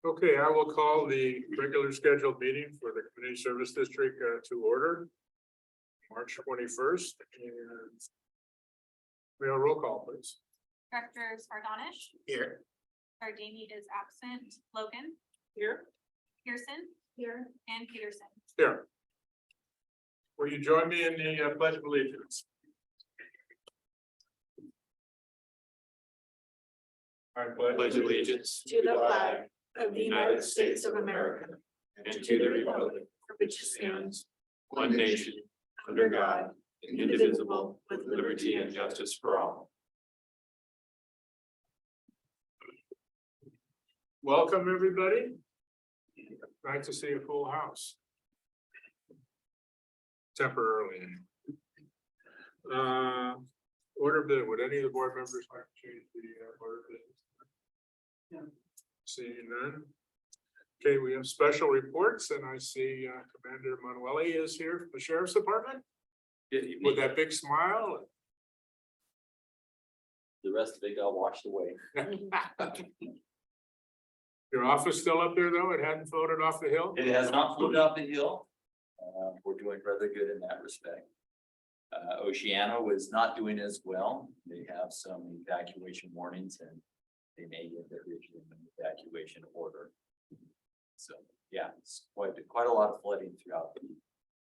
Okay, I will call the regular scheduled meeting for the Community Service District to order. March 21st. And we have a roll call, please. Director Sardonish. Here. Gardini is absent. Logan. Here. Pearson. Here. And Peterson. Here. Will you join me in the Pledge of Allegiance? I Pledge allegiance To the flag of the United States of America and to the republic for which it stands, one nation, under God, indivisible, with liberty and justice for all. Welcome, everybody. Nice to see a full house. Temporarily. Order bid, would any of the board members like to change the order bid? Seeing none. Okay, we have special reports and I see Commander Manueli is here from the Sheriff's Department with that big smile. The rest of it got washed away. Your office still up there though? It hadn't floated off the hill? It has not floated off the hill. We're doing rather good in that respect. Oceana was not doing as well. They have some evacuation warnings and they may get their original evacuation order. So, yeah, it's quite a lot of flooding throughout the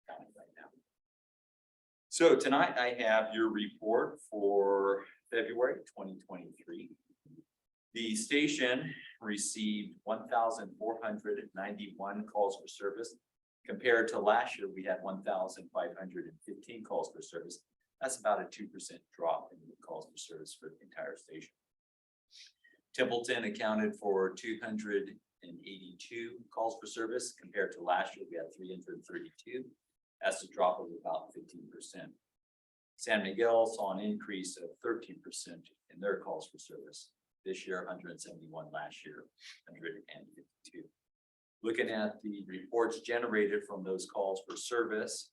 county right now. So tonight I have your report for February 2023. The station received 1,491 calls for service. Compared to last year, we had 1,515 calls for service. That's about a 2% drop in the calls for service for the entire station. Templeton accounted for 282 calls for service. Compared to last year, we had 332. That's a drop of about 15%. San Miguel saw an increase of 13% in their calls for service. This year, 171, last year, 152. Looking at the reports generated from those calls for service,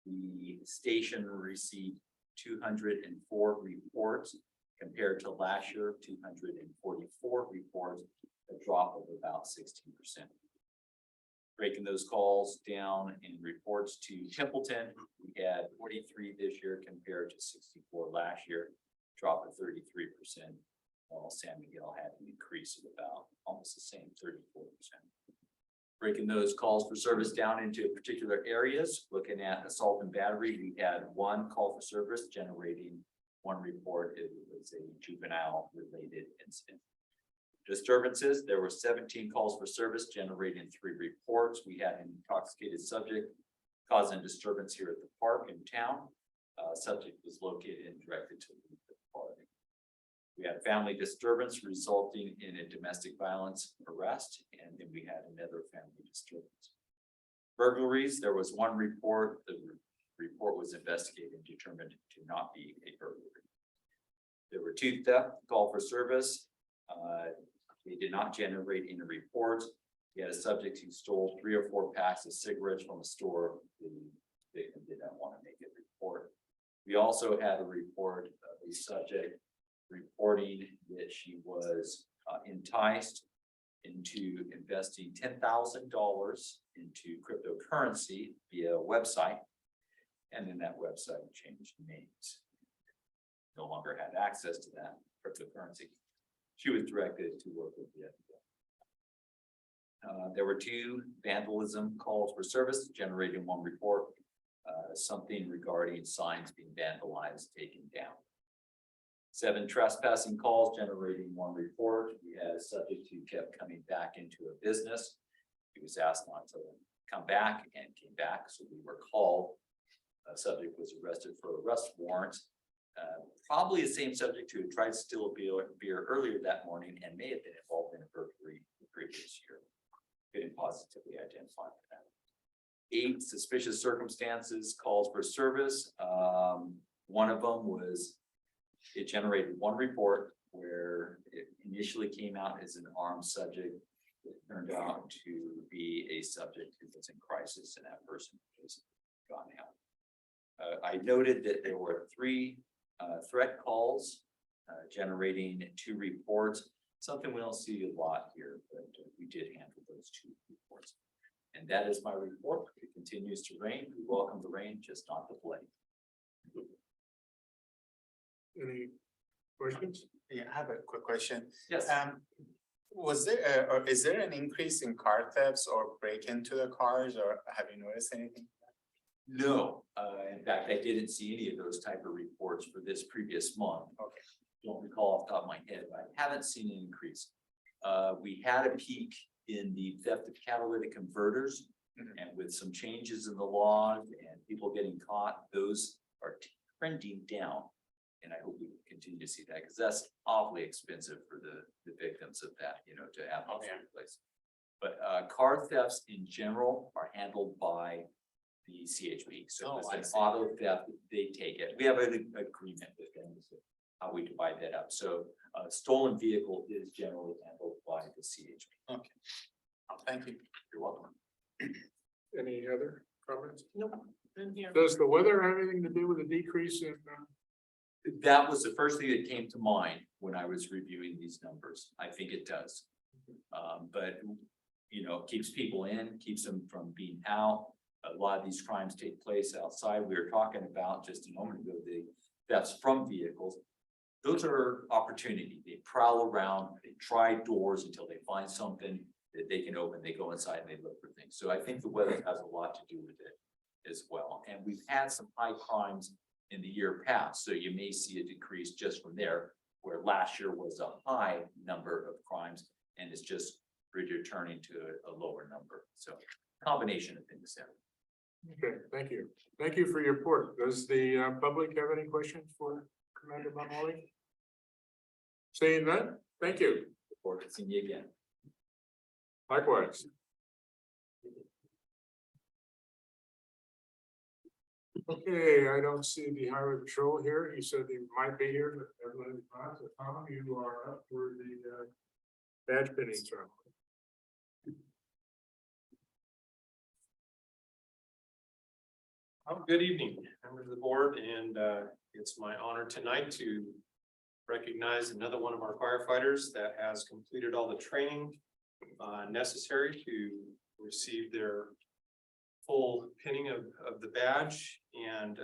the station received 204 reports compared to last year, 244 reports, a drop of about 16%. Breaking those calls down in reports to Templeton, we had 43 this year compared to 64 last year, drop of 33%. While San Miguel had an increase of about almost the same, 34%. Breaking those calls for service down into particular areas, looking at assault and battery, we had one call for service generating one report. It was a juvenile related incident. Disturbances, there were 17 calls for service generating 3 reports. We had an intoxicated subject causing disturbance here at the park in town. Subject was located and directed to leave the park. We had family disturbance resulting in a domestic violence arrest, and then we had another family disturbance. Burglaries, there was one report. The report was investigated and determined to not be a burglary. There were 2 theft call for service. They did not generate any reports. We had a subject who stole 3 or 4 packs of cigarettes from a store. The victim did not want to make a report. We also had a report of a subject reporting that she was enticed into investing $10,000 into cryptocurrency via a website, and then that website changed names. No longer had access to that cryptocurrency. She was directed to work with the FBI. There were 2 vandalism calls for service, generating 1 report. Something regarding signs being vandalized, taken down. 7 trespassing calls generating 1 report. We had a subject who kept coming back into a business. He was asked not to come back and came back, so we were called. A subject was arrested for arrest warrant. Probably the same subject who had tried to steal a beer earlier that morning and may have been involved in a burglary the previous year. Couldn't positively identify that. 8 suspicious circumstances calls for service. One of them was, it generated 1 report where it initially came out as an armed subject. It turned out to be a subject who was in crisis and that person was gone out. I noted that there were 3 threat calls generating 2 reports. Something we don't see a lot here, but we did handle those two reports. And that is my report. It continues to rain. We welcome the rain, just not the flooding. Any questions? Yeah, I have a quick question. Yes. Was there, or is there an increase in car thefts or break into the cars, or have you noticed anything? No, in fact, I didn't see any of those type of reports for this previous month. Okay. Don't recall off the top of my head, but I haven't seen an increase. We had a peak in the theft of catalytic converters. Mhm. And with some changes in the law and people getting caught, those are trending down. And I hope we continue to see that, because that's awfully expensive for the victims of that, you know, to have Oh, those yeah. replaced. But car thefts in general are handled by the CHP. So Oh, if I it's see. an auto theft, they take it. We have an agreement with them, so how we divide that up. So a stolen vehicle is generally handled by the CHP. Okay. Thank you. You're welcome. Any other comments? Nope. In here. Does the weather have anything to do with the decrease in, That was the first thing that came to mind when I was reviewing these numbers. I think it does. But, you know, it keeps people in, keeps them from being out. A lot of these crimes take place outside. We were talking about just a moment ago, the thefts from vehicles. Those are opportunity. They prowl around, they try doors until they find something that they can open. They go inside and they look for things. So I think the weather has a lot to do with it as well. And we've had some high crimes in the year past, so you may see a decrease just from there, where last year was a high number of crimes and it's just returning to a lower number. So combination of things there. okay, thank you. Thank you for your report. Does the public have any questions for Commander Bonali? Seeing none, thank you. Look forward to seeing you again. Likewise. Okay, I don't see the highway patrol here. He said he might be here, but everybody's not. So Tom, you are up for the badge pinning ceremony. Good evening, members of the board, and it's my honor tonight to recognize another one of our firefighters that has completed all the training necessary to receive their full pinning of the badge. And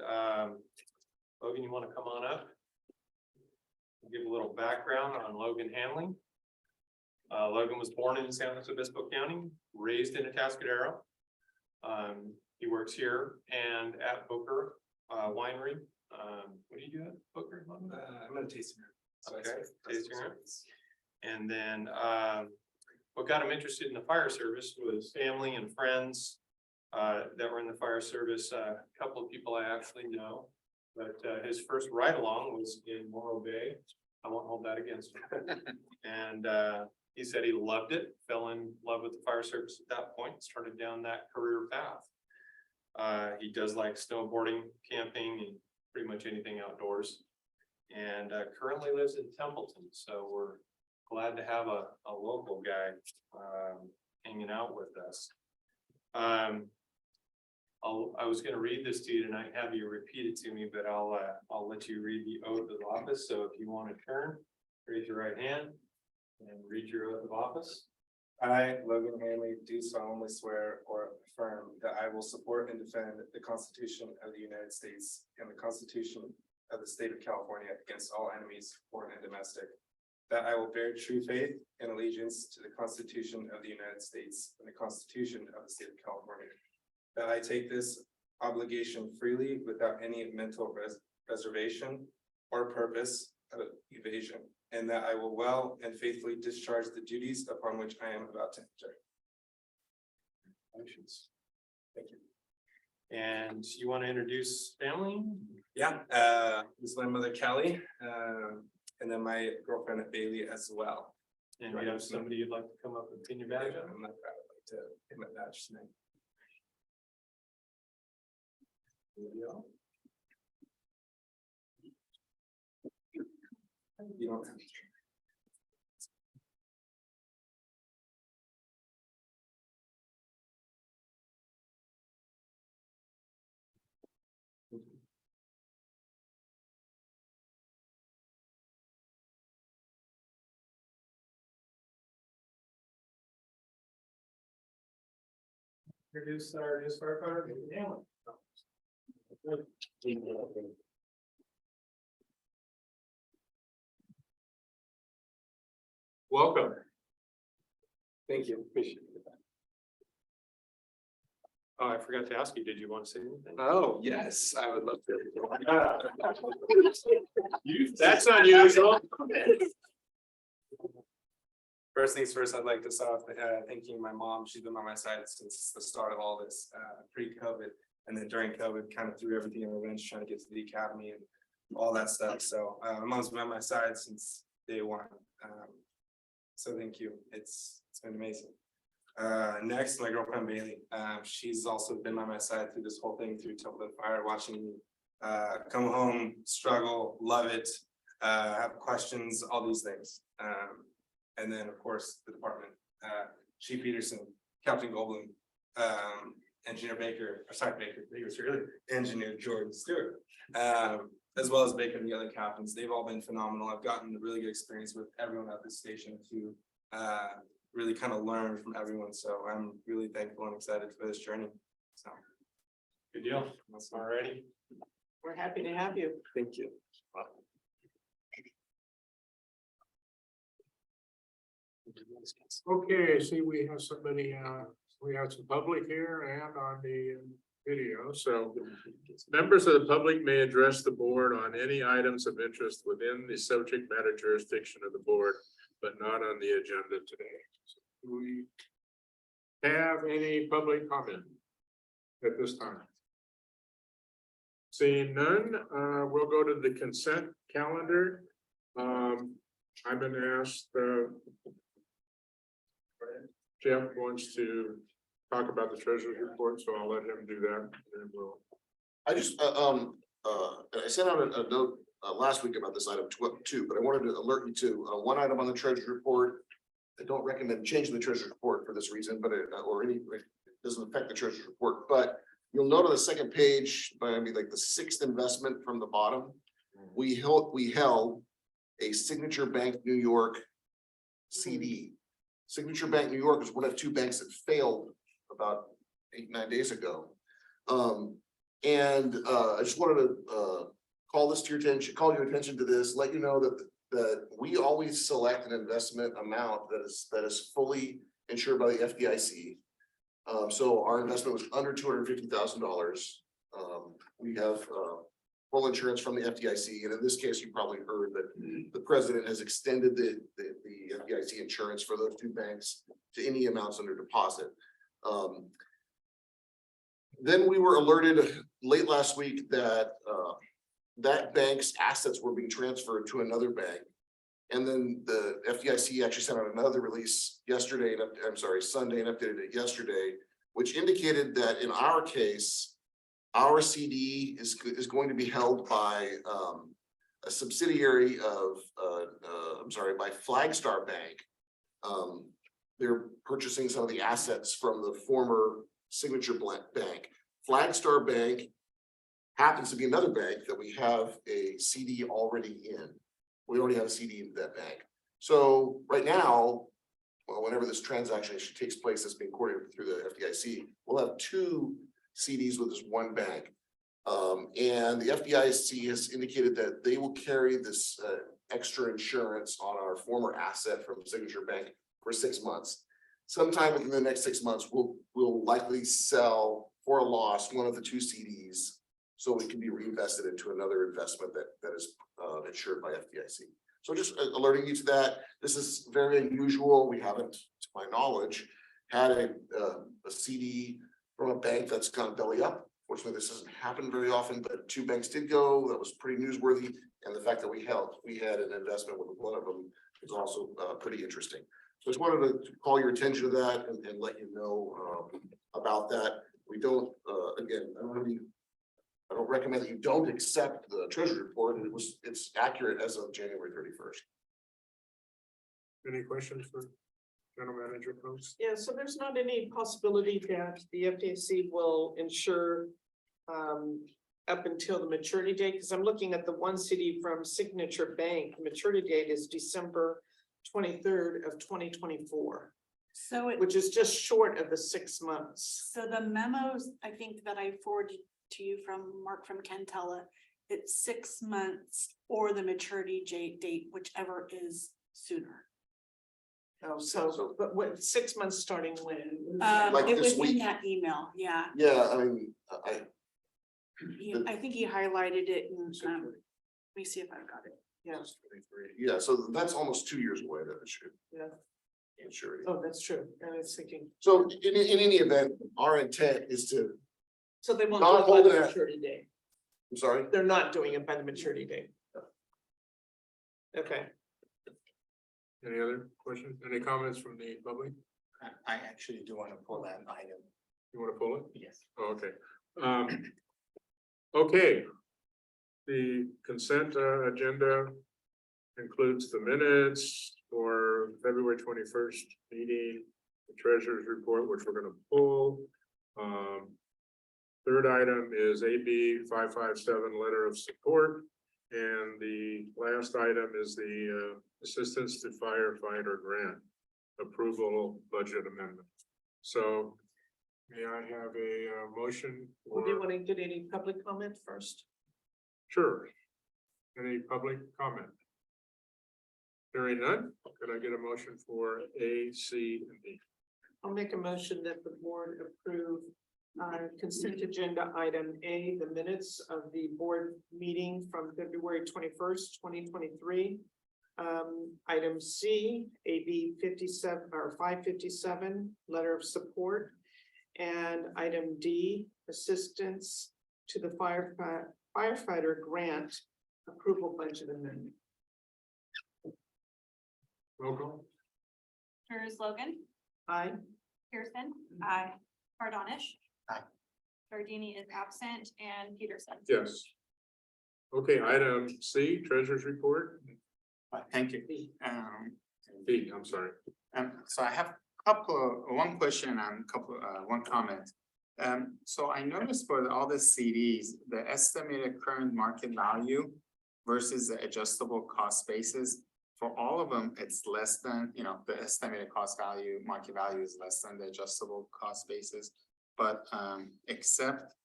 Logan, you want to come on up? Give a little background on Logan Hanley. Logan was born in San Luis Obispo County, raised in Atascadero. He works here and at Booker Winery. What do you do at Booker? I'm a tasting room. Okay, tasting room. And then what got him interested in the fire service was family and friends that were in the fire service. A couple of people I actually know, but his first ride along was in Morro Bay. I won't hold that against him. And he said he loved it, fell in love with the fire service at that point, started down that career path. He does like snowboarding, camping, and pretty much anything outdoors. And currently lives in Templeton, so we're glad to have a local guy hanging out with us. I was going to read this to you tonight, have you repeat it to me, but I'll let you read the oath of office. So if you want to turn, raise your right hand and read your oath of office. I, Logan Hanley, do solemnly swear or affirm that I will support and defend the Constitution of the United States and the Constitution of the State of California against all enemies, foreign and domestic. That I will bear true faith and allegiance to the Constitution of the United States and the Constitution of the State of California. That I take this obligation freely without any mental reservation or purpose of evasion. And that I will well and faithfully discharge the duties upon which I am about to enter. Congratulations. Thank you. And you want to introduce family? Yeah, this is my mother Kelly, and then my girlfriend Bailey as well. And you have somebody you'd like to come up and pin your badge on? I'm not proud, I'd like to get my badge tonight. You don't have to. Introduce our new firefighter, David Hamlin. Welcome. Thank you. Appreciate it. Oh, I forgot to ask you, did you want to say anything? Oh, yes, I would love to. That's unusual. First things first, I'd like to start off thanking my mom. She's been by my side since the start of all this, pre-COVID. And then during COVID, kind of threw everything in a wrench, trying to get to the academy and all that stuff. So my mom's been by my side since day one. So thank you. It's been amazing. Next, my girlfriend Bailey. She's also been by my side through this whole thing, through Temple Fire, watching me come home, struggle, love it, have questions, all these things. And then, of course, the department, Chief Peterson, Captain Goldblum, Engineer Baker, or sorry, Baker, he was earlier, Engineer Jordan Stewart, as well as Baker and the other captains. They've all been phenomenal. I've gotten a really good experience with everyone at this station to really kind of learn from everyone. So I'm really thankful and excited for this journey. So. Good deal. Alrighty. We're happy to have you. Thank you. Okay, I see we have somebody, we have some public here and on the video, so. Members of the public may address the board on any items of interest within the subject matter jurisdiction of the board, but not on the agenda today. So do we have any public comment at this time? Seeing none, we'll go to the consent calendar. I've been asked, Jeff wants to talk about the treasurer's report, so I'll let him do that, and we'll. I just, I sent out a note last week about this item too, but I wanted to alert you to one item on the treasurer's report. I don't recommend changing the treasurer's report for this reason, but it doesn't affect the treasurer's report, but you'll note on the second page, by like the sixth investment from the bottom, we held a Signature Bank New York CD. Signature Bank New York is one of two banks that failed about 8-9 days ago. And I just wanted to call your attention to this, let you know that we always select an investment amount that is fully insured by the FDIC. So our investment was under $250,000. We have full insurance from the FDIC, and in this case, you probably heard that the president has extended the FDIC insurance for those two banks to any amounts under deposit. Then we were alerted late last week that that bank's assets were being transferred to another bank. And then the FDIC actually sent out another release yesterday, Sunday, and updated it yesterday, which indicated that in our case, our CD is going to be held by a subsidiary of, by Flagstar Bank. They're purchasing some of the assets from the former Signature Bank. Flagstar Bank happens to be another bank that we have a CD already in. We already have a CD in that bank. So right now, well, whenever this transaction actually takes place, that's being coordinated through the FDIC, we'll have two CDs with this one bank. And the FDIC has indicated that they will carry this extra insurance on our former asset from Signature Bank for 6 months. Sometime within the next 6 months, we'll likely sell for a loss one of the two CDs, so it can be reinvested into another investment that is insured by FDIC. So just alerting you to that. This is very unusual. We haven't, to my knowledge, had a CD from a bank that's gone belly up. Fortunately, this doesn't happen very often, but two banks did go. That was pretty newsworthy. And the fact that we had an investment with one of them is also pretty interesting. So I just wanted to call your attention to that and let you know about that. We don't, again, I don't recommend that you don't accept the treasury report. It's accurate as of January 31st. Any questions for General Manager Combs? Yeah, so there's not any possibility that the FDIC will insure up until the maturity date, because I'm looking at the one CD from Signature Bank. The maturity date is December 23rd of 2024. So it, which is just short of the 6 months. so the memos, I think that I forwarded to you from Mark from Cantella, it's 6 months or the maturity date, whichever is sooner. Oh, so, but what, 6 months starting when? Like It this was in week. that email, yeah. Yeah, I mean, I think he highlighted it and, let me see if I've got it. Yeah, yeah, so that's almost 2 years away that it should. yeah. Maturity. Oh, that's true. And I was thinking, So in any event, our intent is to, so they won't Not do it by the holding it. maturity date. I'm sorry, They're not doing it by the maturity date. Okay, Any other questions? Any comments from the public? I actually do want to pull that item. You want to pull it? Yes. Oh, okay. Okay. The consent agenda includes the minutes for February 21st meeting, the treasurer's report, which we're gonna pull. Third item is AB 557 letter of support. And the last item is the assistance to firefighter grant approval budget amendment. So may I have a motion? well, do you for- want to get any public comment first? Sure. Any public comment? Hearing none, could I get a motion for A, C, and D? I'll make a motion that the board approve consent agenda item A, the minutes of the board meeting from February 21st, 2023. Item C, AB 57 or 557, letter of support. And item D, assistance to the firefighter grant approval budget amendment. Roll call? Commissioners Logan, Aye. Pearson, Aye. Cardonish. Aye. Gardini is absent and Peterson. Yes. Okay, item C, treasurer's report. Thank you. D, I'm sorry. So I have one question and one comment. So I noticed for all the CDs, the estimated current market value versus the adjustable cost basis. For all of them, it's less than, the estimated cost value, market value is less than the adjustable cost basis. But except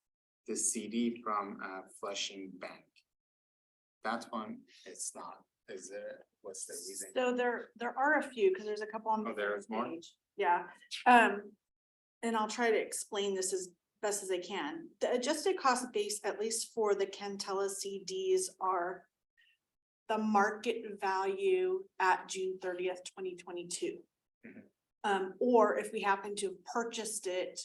the CD from Flushing Bank. That one, it's not. Is there, what's the reason? So there are a few, because there's a couple on the Oh, there is first more? page. Yeah, and I'll try to explain this as best as I can. The adjusted cost base, at least for the Cantella CDs, are the market value at June 30th, 2022. Or if we happen to have purchased it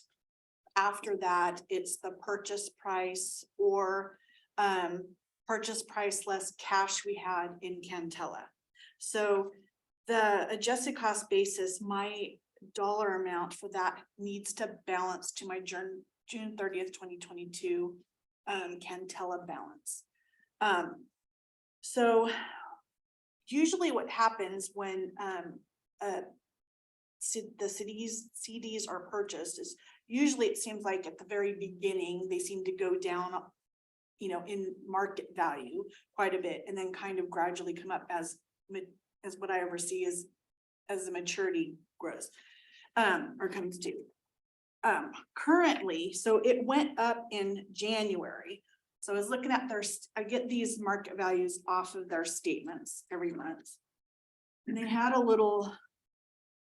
after that, it's the purchase price or purchase price less cash we had in Cantella. So the adjusted cost basis, my dollar amount for that needs to balance to my June 30th, 2022 Cantella balance. So usually what happens when the CDs are purchased is usually it seems like at the very beginning, they seem to go down, in market value quite a bit, and then kind of gradually come up as what I oversee as the maturity grows, or comes due. Currently, so it went up in January. So I was looking at I get these market values off of their statements every month. And they had a little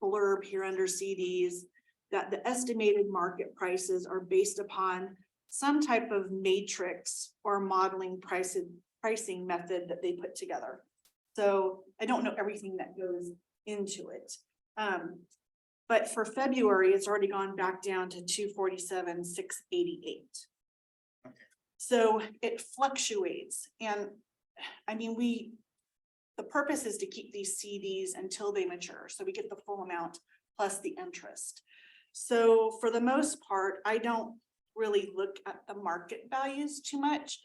blurb here under CDs that the estimated market prices are based upon some type of matrix or modeling pricing method that they put together. So I don't know everything that goes into it. But for February, it's already gone back down to 247,688. So it fluctuates, and I mean, the purpose is to keep these CDs until they mature, so we get the full amount plus the interest. So for the most part, I don't really look at the market values too much.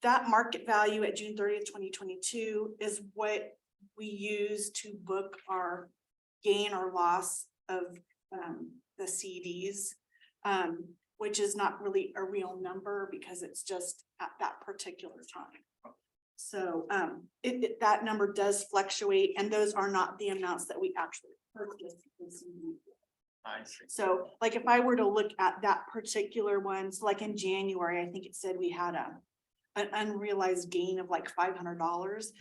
That market value at June 30th, 2022 is what we use to book our gain or loss of the CDs. Which is not really a real number because it's just at that particular time. So that number does fluctuate, and those are not the amounts that we actually purchased. I see. So like if I were to look at that particular one, so like in January, I think it said we had an unrealized gain of like $500.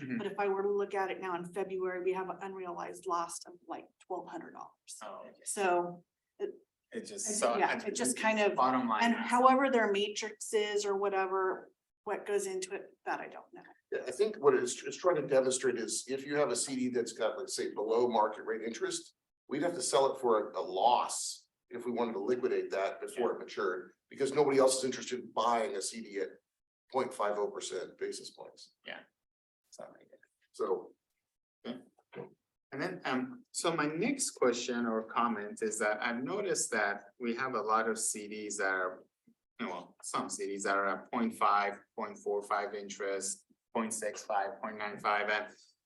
Mhm. But if I were to look at it now in February, we have an unrealized loss of like $1,200. Oh, So, It just. yeah, it just kind of, Bottom line. and however their matrix is or whatever, what goes into it, that I don't know. Yeah, I think what it's trying to demonstrate is if you have a CD that's got, let's say, below market rate interest, we'd have to sell it for a loss if we wanted to liquidate that before it matured, because nobody else is interested in buying a CD at 0.50% basis points. So And then, so my next question or comment is that I've noticed that we have a lot of CDs that are, well, some CDs that are at 0.5, 0.45 interest, 0.65, 0.95, and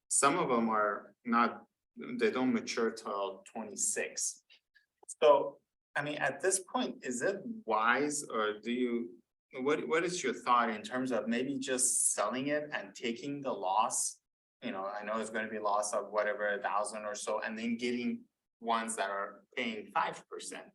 some of them are not, they don't mature till 26. So, I mean, at this point, is it wise or do you, what is your thought in terms of maybe just selling it and taking the loss? You know, I know it's gonna be loss of whatever, 1,000 or so, and then getting ones that are paying 5%.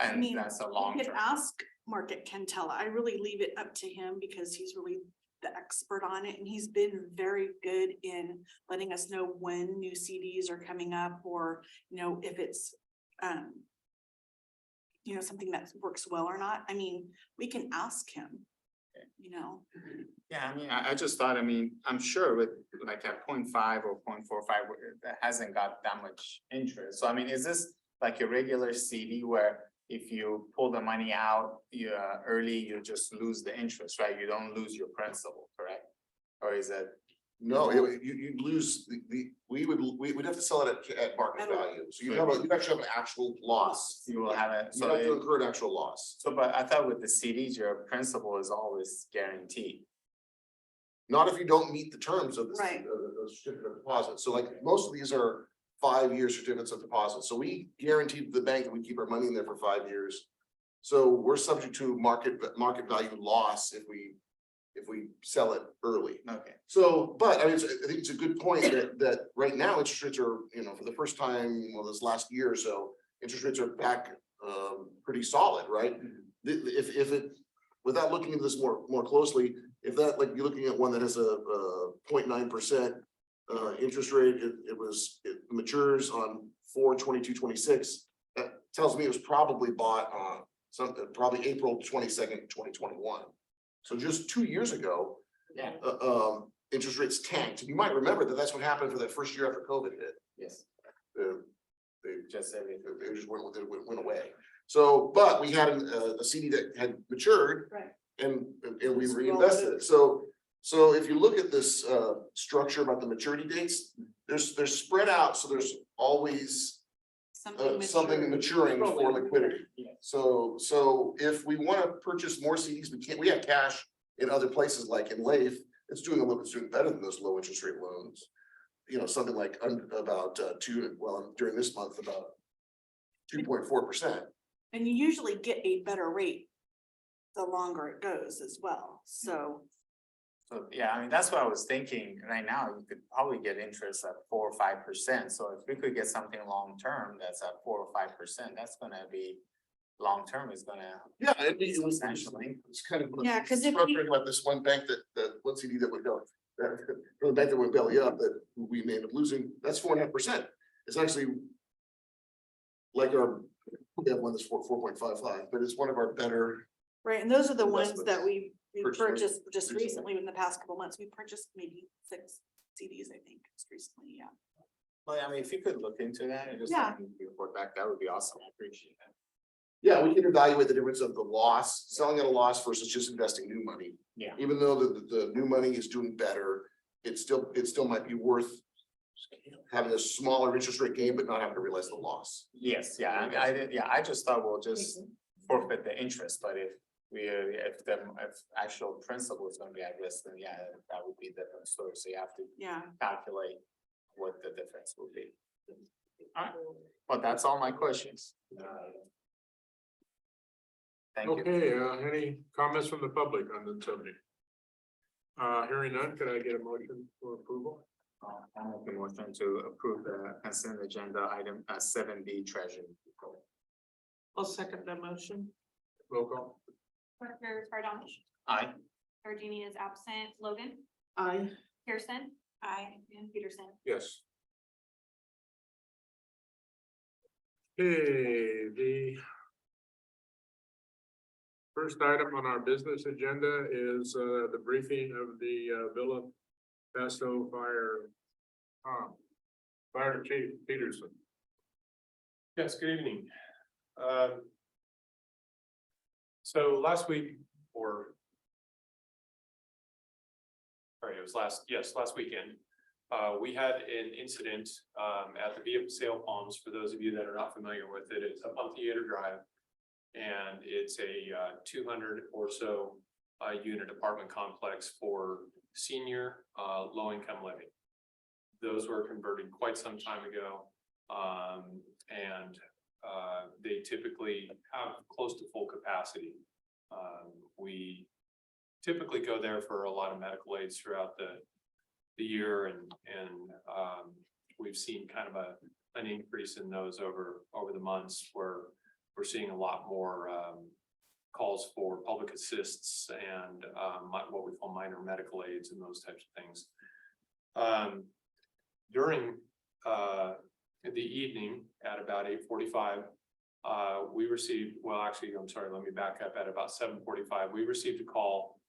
I And mean, that's a you long could term. ask Market Cantella. I really leave it up to him because he's really the expert on it and he's been very good in letting us know when new CDs are coming up or, you know, if it's, you know, something that works well or not. I mean, we can ask him, you know. Yeah, I mean, I just thought, I mean, I'm sure with like at 0.5 or 0.45, that hasn't got that much interest. So I mean, is this like a regular CD where if you pull the money out, you early, you just lose the interest, right? You don't lose your principal, correct? Or is it? no, you'd lose we'd have to sell it at market At a- value. So you actually have an actual loss. You will have it, You so have to it, incur an actual loss. so, but I thought with the CDs, your principal is always guaranteed. Not if you don't meet the terms of the Right. certificate of deposit. So like most of these are 5-year certificates of deposit. So we guaranteed the bank that we keep our money in there for 5 years. So we're subject to market value loss if we sell it early. Okay. So, but I mean, I think it's a good point that right now interest rates are, you know, for the first time, well, this last year or so, interest rates are back pretty solid, right? If it, without looking into this more closely, if that, like, you're looking at one that has a 0.9% interest rate, it matures on 4/22/26. That tells me it was probably bought on probably April 22nd, 2021. So just 2 years ago, Yeah. interest rates tanked. And you might remember that that's what happened for that first year after COVID hit. Yes. They Just everything. they just went away. So, but we had a CD that had matured. Right. And we Just roll reinvested it. it. So if you look at this structure about the maturity dates, they're spread out, so there's always something maturing for Rolling. liquidity. Yeah. So if we want to purchase more CDs, we have cash in other places like in Leif, it's doing better than those low interest rate loans. You know, something like about during this month, about 2.4%. And you usually get a better rate the longer it goes as well, so. So, yeah, I mean, that's what I was thinking. Right now, you could probably get interest at 4 or 5%. So if we could get something long-term that's at 4 or 5%, that's gonna be, long-term is gonna. Yeah, it was Substantially. it's kind of. Yeah, 'cause if we- Structuring like this one bank that one CD that would go, the bank that went belly up that we may end up losing, that's 4.5%. It's actually. Like we have one that's 4.55, but it's one of our better, Right, and those are the ones that Investments. we Purchased purchased just recently. recently in the past couple months. We purchased maybe 6 CDs, I think, just recently, yeah. Well, I mean, if you could look into that and just Yeah. report back, that would be awesome. I appreciate that. yeah, we can evaluate the difference of the loss, selling at a loss versus just investing new money. Yeah. Even though the new money is doing better, it still might be worth. Having a smaller interest rate gain, but not having to realize the loss. Yes, yeah, I did, yeah, I just thought we'll just forfeit the interest, but if actual principal is gonna be at risk, then yeah, that would be the different story. So you have to Yeah, calculate what the difference will be. Alright, well, that's all my questions. Thank you. Okay, any comments from the public on the subject? Hearing none, can I get a motion for approval? I'll make a motion to approve the consent agenda item, 7B treasury. I'll second that motion. Roll call. Director Sardonish, Aye. Tardini is absent, Logan, Aye. Pearson. Aye. And Peterson. Yes. Okay, the first item on our business agenda is the briefing of the Villa Paso Fire. Fire Chief Peterson. Yes, good evening. So last week, or sorry, it was last weekend, we had an incident at the Via Paseo Palms. For those of you that are not familiar with it, it's up on Theater Drive. And it's a 200 or so unit apartment complex for senior low-income living. Those were converted quite some time ago. And they typically have close to full capacity. We typically go there for a lot of medical aids throughout the year, and we've seen kind of an increase in those over the months, where we're seeing a lot more calls for public assists and what we call minor medical aids and those types of things. During the evening at about 8:45, we received, well, actually, I'm sorry, let me back up. At about 7:45, we received a call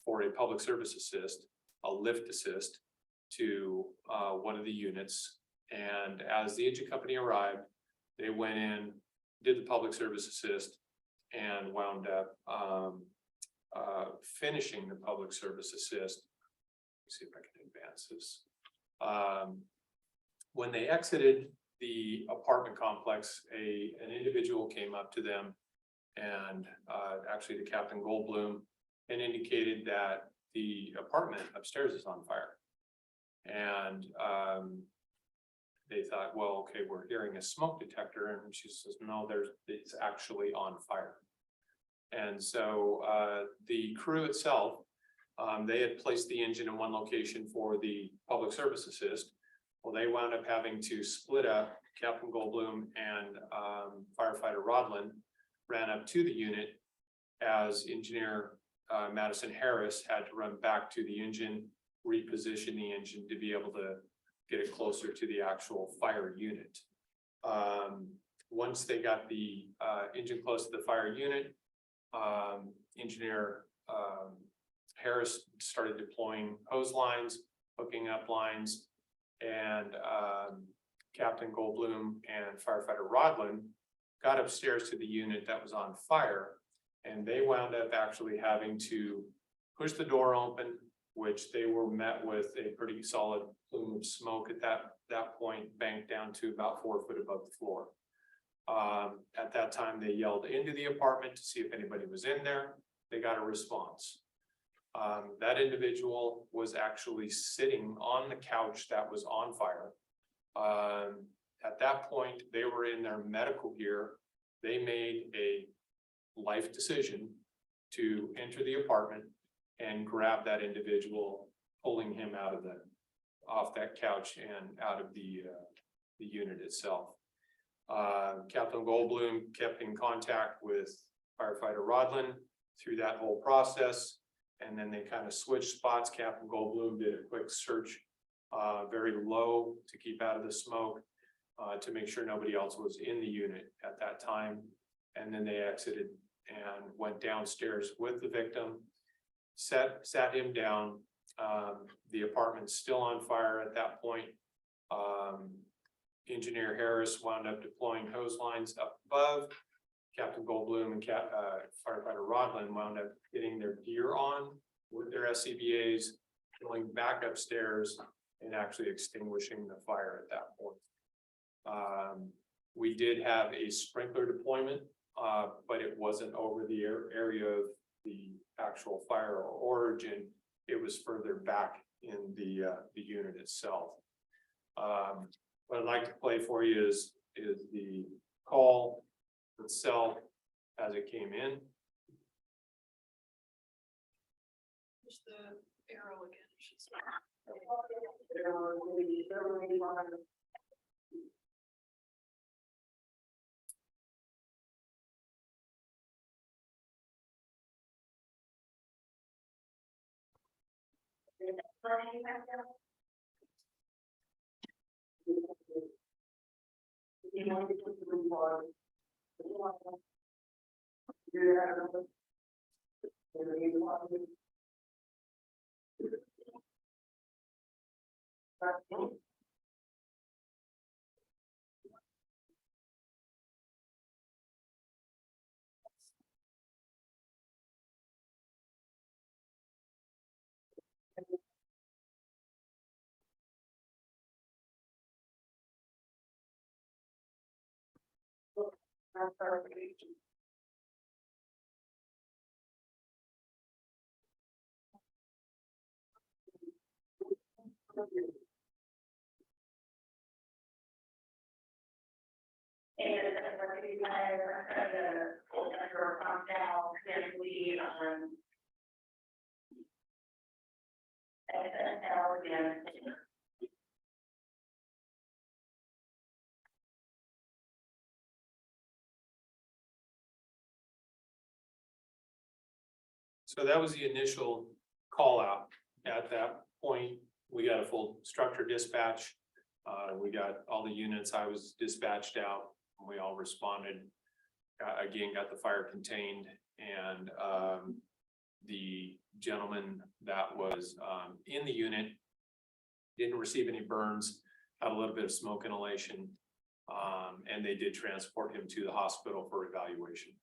for a public service assist, a lift assist, to one of the units. And as the engine company arrived, they went in, did the public service assist, and wound up finishing the public service assist. Let's see if I can advance this. When they exited the apartment complex, an individual came up to them, and actually to Captain Goldblum, and indicated that the apartment upstairs is on fire. And they thought, well, okay, we're hearing a smoke detector, and she says, no, it's actually on fire. And so the crew itself, they had placed the engine in one location for the public service assist. Well, they wound up having to split up. Captain Goldblum and firefighter Rodlin ran up to the unit, as engineer Madison Harris had to run back to the engine, reposition the engine to be able to get it closer to the actual fire unit. Once they got the engine close to the fire unit, engineer Harris started deploying hose lines, hooking up lines, and Captain Goldblum and firefighter Rodlin got upstairs to the unit that was on fire, and they wound up actually having to push the door open, which they were met with a pretty solid plume of smoke at that point, banked down to about 4 foot above the floor. At that time, they yelled into the apartment to see if anybody was in there. They got a response. That individual was actually sitting on the couch that was on fire. At that point, they were in their medical gear. They made a life decision to enter the apartment and grab that individual, pulling him off that couch and out of the unit itself. Captain Goldblum kept in contact with firefighter Rodlin through that whole process. And then they kind of switched spots. Captain Goldblum did a quick search, very low, to keep out of the smoke, to make sure nobody else was in the unit at that time. And then they exited and went downstairs with the victim, sat him down. The apartment's still on fire at that point. Engineer Harris wound up deploying hose lines up above. Captain Goldblum and firefighter Rodlin wound up getting their gear on with their SCBAs, going back upstairs and actually extinguishing the fire at that point. We did have a sprinkler deployment, but it wasn't over the area of the actual fire or origin. It was further back in the unit itself. What I'd like to play for you is the call itself as it came in. There's the arrow again. So that was the initial call out. At that point, we got a full structure dispatch. We got all the units. I was dispatched out. We all responded. Again, got the fire contained, and the gentleman that was in the unit didn't receive any burns, had a little bit of smoke inhalation. And they did transport him to the hospital for evaluation.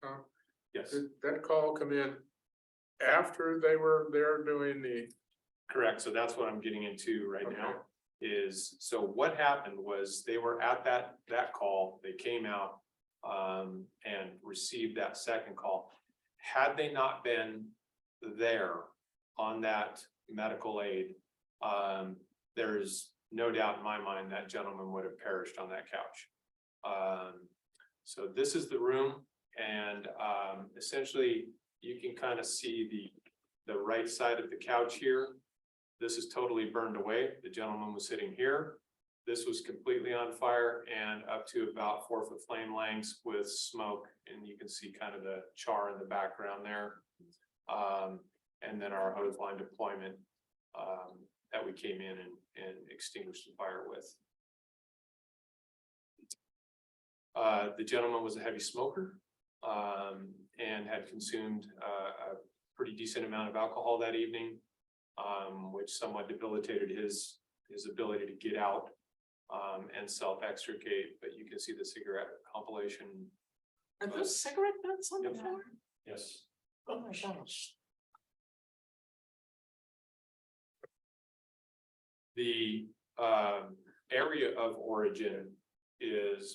Uh, Yes, Did that call come in after they were there doing the? correct. So that's what I'm getting into right now. Okay. Is, so what happened was they were at that call, they came out and received that second call. Had they not been there on that medical aid, there's no doubt in my mind that gentleman would have perished on that couch. So this is the room, and essentially you can kind of see the right side of the couch here. This is totally burned away. The gentleman was sitting here. This was completely on fire and up to about 4-foot flame lengths with smoke. And you can see kind of the char in the background there. And then our hose line deployment that we came in and extinguished the fire with. The gentleman was a heavy smoker and had consumed a pretty decent amount of alcohol that evening. Which somewhat debilitated his ability to get out and self-extricate, but you can see the cigarette compilation. Are those cigarette butts on the Yep. floor? Yes. Oh my gosh. The area of origin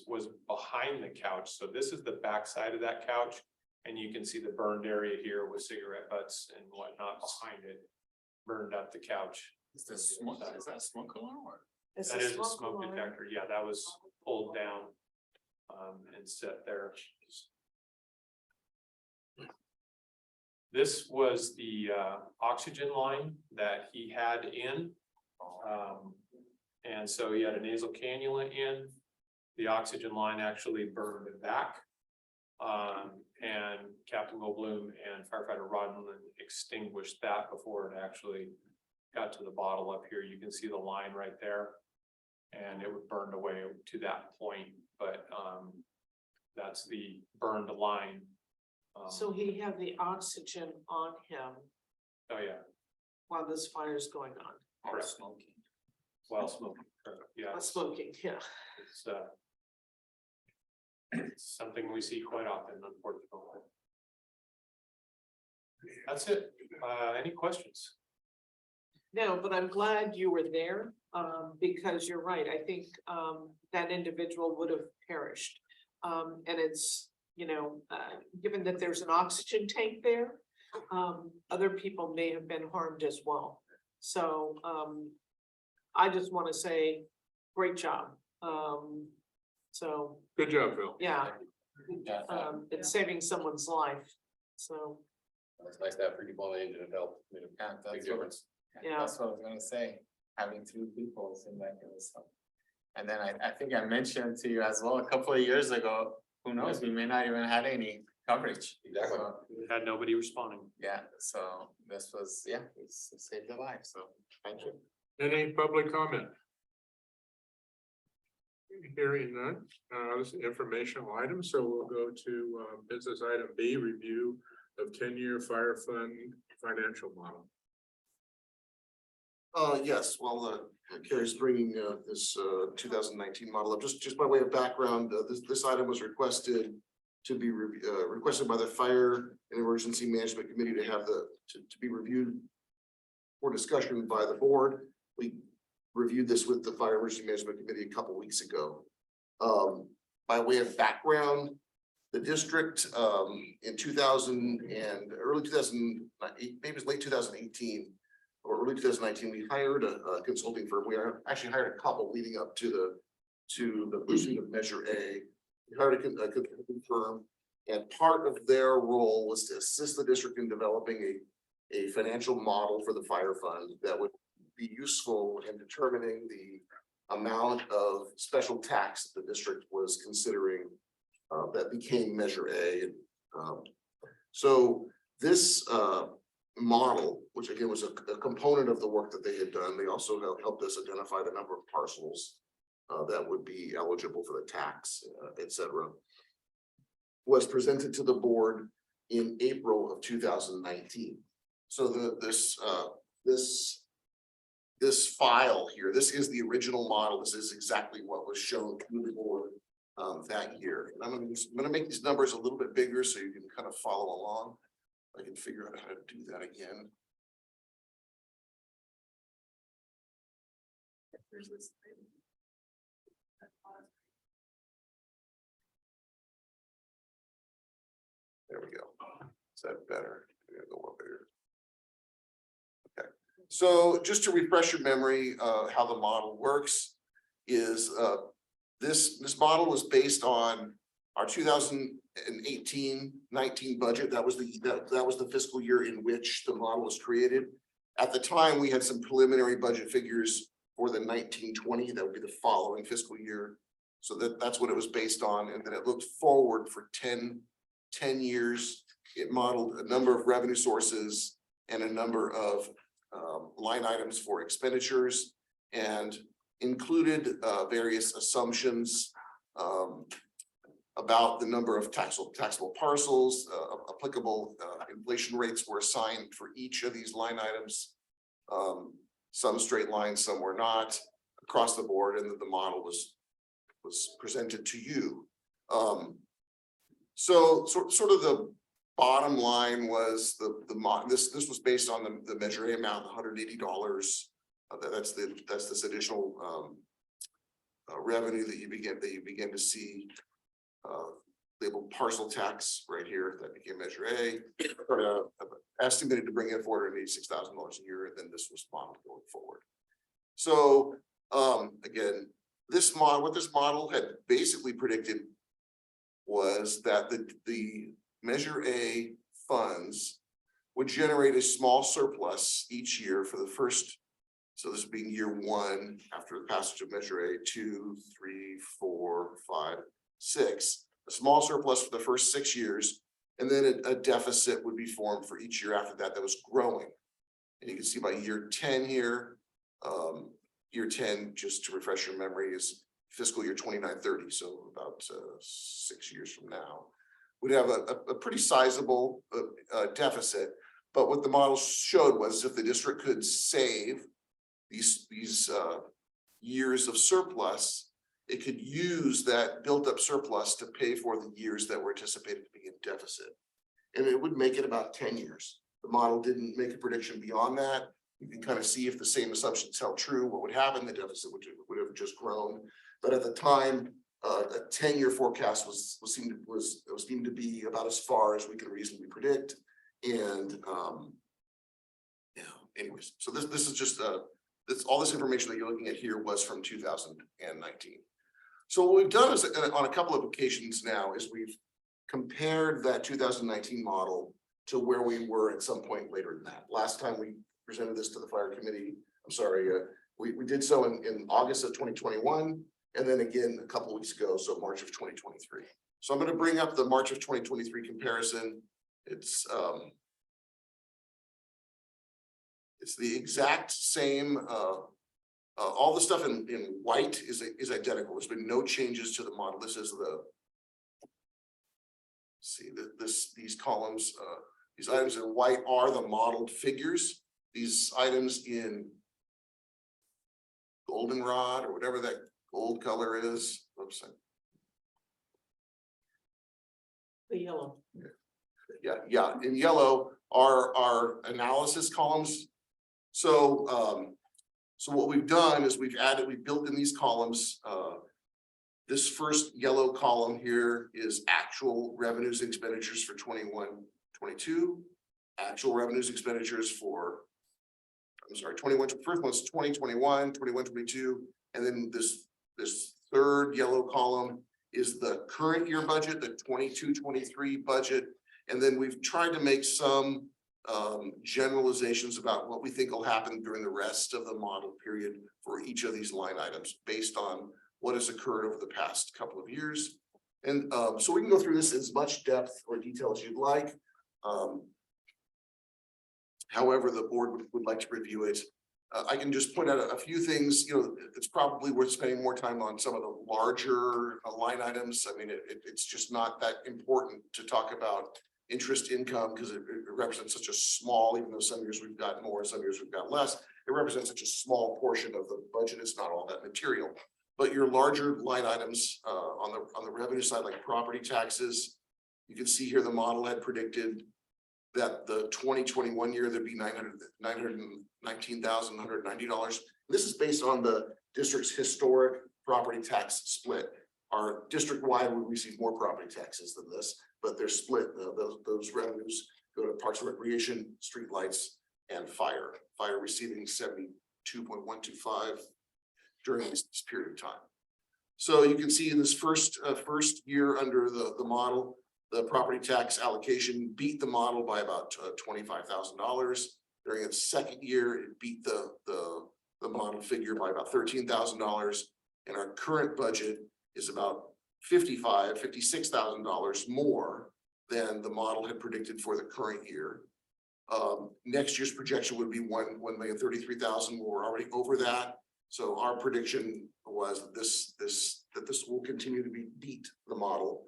was behind the couch, so this is the back side of that couch, and you can see the burned area here with cigarette butts and whatnot behind it. Burned up the couch. Is that smoke alarm or? Is That the is a smoke alarm- detector. Yeah, that was pulled down and set there. This was the oxygen line that he had in. And so he had a nasal cannula in. The oxygen line actually burned back. And Captain Goldblum and firefighter Rodman extinguished that before it actually got to the bottle up here. You can see the line right there. And it was burned away to that point, but that's the burned line. So he had the oxygen on him Oh, yeah, while this fire is going on. correct. While smoking, yeah. Smoking, yeah. It's something we see quite often, unfortunately. That's it. Any questions? No, but I'm glad you were there, because you're right. I think, that individual would have perished. And it's, given that there's an oxygen tank there, other people may have been harmed as well. So, I just want to say, great job. So, Good job, Phil. yeah, it's saving someone's life, so. It's nice to have three people on the engine. It helped. Made a Yeah, big that's what, difference. Yeah. that's what I was gonna say, having two people seemed like it was something. And then I think I mentioned to you as well, a couple of years ago, who knows, we may not even had any coverage. Exactly. So, We had nobody responding. yeah, so this was, yeah, it saved a life, so thank you. Any public comment? Hearing none, this is informational item, so we'll go to business item B, review of 10-year fire fund financial model. Yes, well, Carrie's bringing this 2019 model up, just by way of background, this item was requested to be requested by the Fire and Emergency Management Committee to have to be reviewed for discussion by the board. We reviewed this with the Fire Emergency Management Committee a couple weeks ago. By way of background, the district in 2000 and early 2008, maybe it was late 2018 or early 2019, we hired a consulting firm. We actually hired a couple leading up to the pursuit of Measure A. We hired a consulting firm, and part of their role was to assist the district in developing a financial model for the fire fund that would be useful in determining the amount of special tax the district was considering that became Measure A. So this model, which again was a component of the work that they had done, they also helped us identify the number of parcels that would be eligible for the tax, et cetera, was presented to the board in April of 2019. So this file here, this is the original model. This is exactly what was shown to the board that year. And I'm gonna make these numbers a little bit bigger so you can kind of follow along. I can figure out how to do that again. There we go. Is that better? I'm gonna go up here. Okay, so just to refresh your memory, how the model works is this model was based on our 2018-19 budget. That was the fiscal year in which the model was created. At the time, we had some preliminary budget figures for the 19-20, that would be the following fiscal year. So that's what it was based on, and then it looked forward for 10 years. It modeled a number of revenue sources and a number of line items for expenditures, and included various assumptions about the number of taxable parcels. Applicable inflation rates were assigned for each of these line items. Some straight lines, some were not, across the board, and the model was presented to you. So sort of the bottom line was this was based on the Measure A amount, $180. That's this additional revenue that you begin to see labeled parcel tax right here that became Measure A, estimated to bring in $486,000 a year, and then this was modeled going forward. So again, what this model had basically predicted was that the Measure A funds would generate a small surplus each year for the first. So this being year one after the passage of Measure A, 2, 3, 4, 5, 6, a small surplus for the first 6 years, and then a deficit would be formed for each year after that was growing. And you can see by year 10 here, year 10, just to refresh your memory, is fiscal year 29-30, so about 6 years from now. We'd have a pretty sizable deficit, but what the model showed was if the district could save these years of surplus, it could use that built up surplus to pay for the years that were anticipated to be in deficit. And it would make it about 10 years. The model didn't make a prediction beyond that. You can kind of see if the same assumptions held true, what would happen, the deficit would have just grown. But at the time, a 10-year forecast was deemed to be about as far as we could reasonably predict. And anyways, so this is just all this information that you're looking at here was from 2019. So what we've done is on a couple of occasions now is we've compared that 2019 model to where we were at some point later than that. Last time we presented this to the fire committee, I'm sorry, we did so in August of 2021, and then again a couple weeks ago, so March of 2023. So I'm gonna bring up the March of 2023 comparison. It's the exact same, all the stuff in white is identical. There's been no changes to the model. This is the, see these columns, these items in white are the modeled figures. These items in goldenrod or whatever that gold color is. Oops. The yellow. Yeah, in yellow are our analysis columns. So, so what we've done is we've built in these columns, this first yellow column here is actual revenues and expenditures for 21-22, actual revenues expenditures for, I'm sorry, first one's 2021, 21-22, and then this third yellow column is the current year budget, the 22-23 budget. And then we've tried to make some generalizations about what we think will happen during the rest of the model period for each of these line items based on what has occurred over the past couple of years. And so we can go through this as much depth or detail as you'd like. However, the board would like to review it. I can just point out a few things, you know, it's probably worth spending more time on some of the larger line items. I mean, it's just not that important to talk about interest income because it represents such a small, even though some years we've got more, some years we've got less, it represents such a small portion of the budget. It's not all that material. But your larger line items on the revenue side, like property taxes, you can see here the model had predicted that the 2021 year there'd be $919,190. This is based on the district's historic property tax split. Our district-wide would receive more property taxes than this, but they're split. Those revenues go to Parks and Recreation, streetlights, and fire. Fire receiving 72.125 during this period of time. So you can see in this first year under the model, the property tax allocation beat the model by about $25,000. During its second year, it beat the model figure by about $13,000. And our current budget is about $56,000 more than the model had predicted for the current year. Next year's projection would be $1,033,000. We're already over that. So our prediction was that this will continue to beat the model.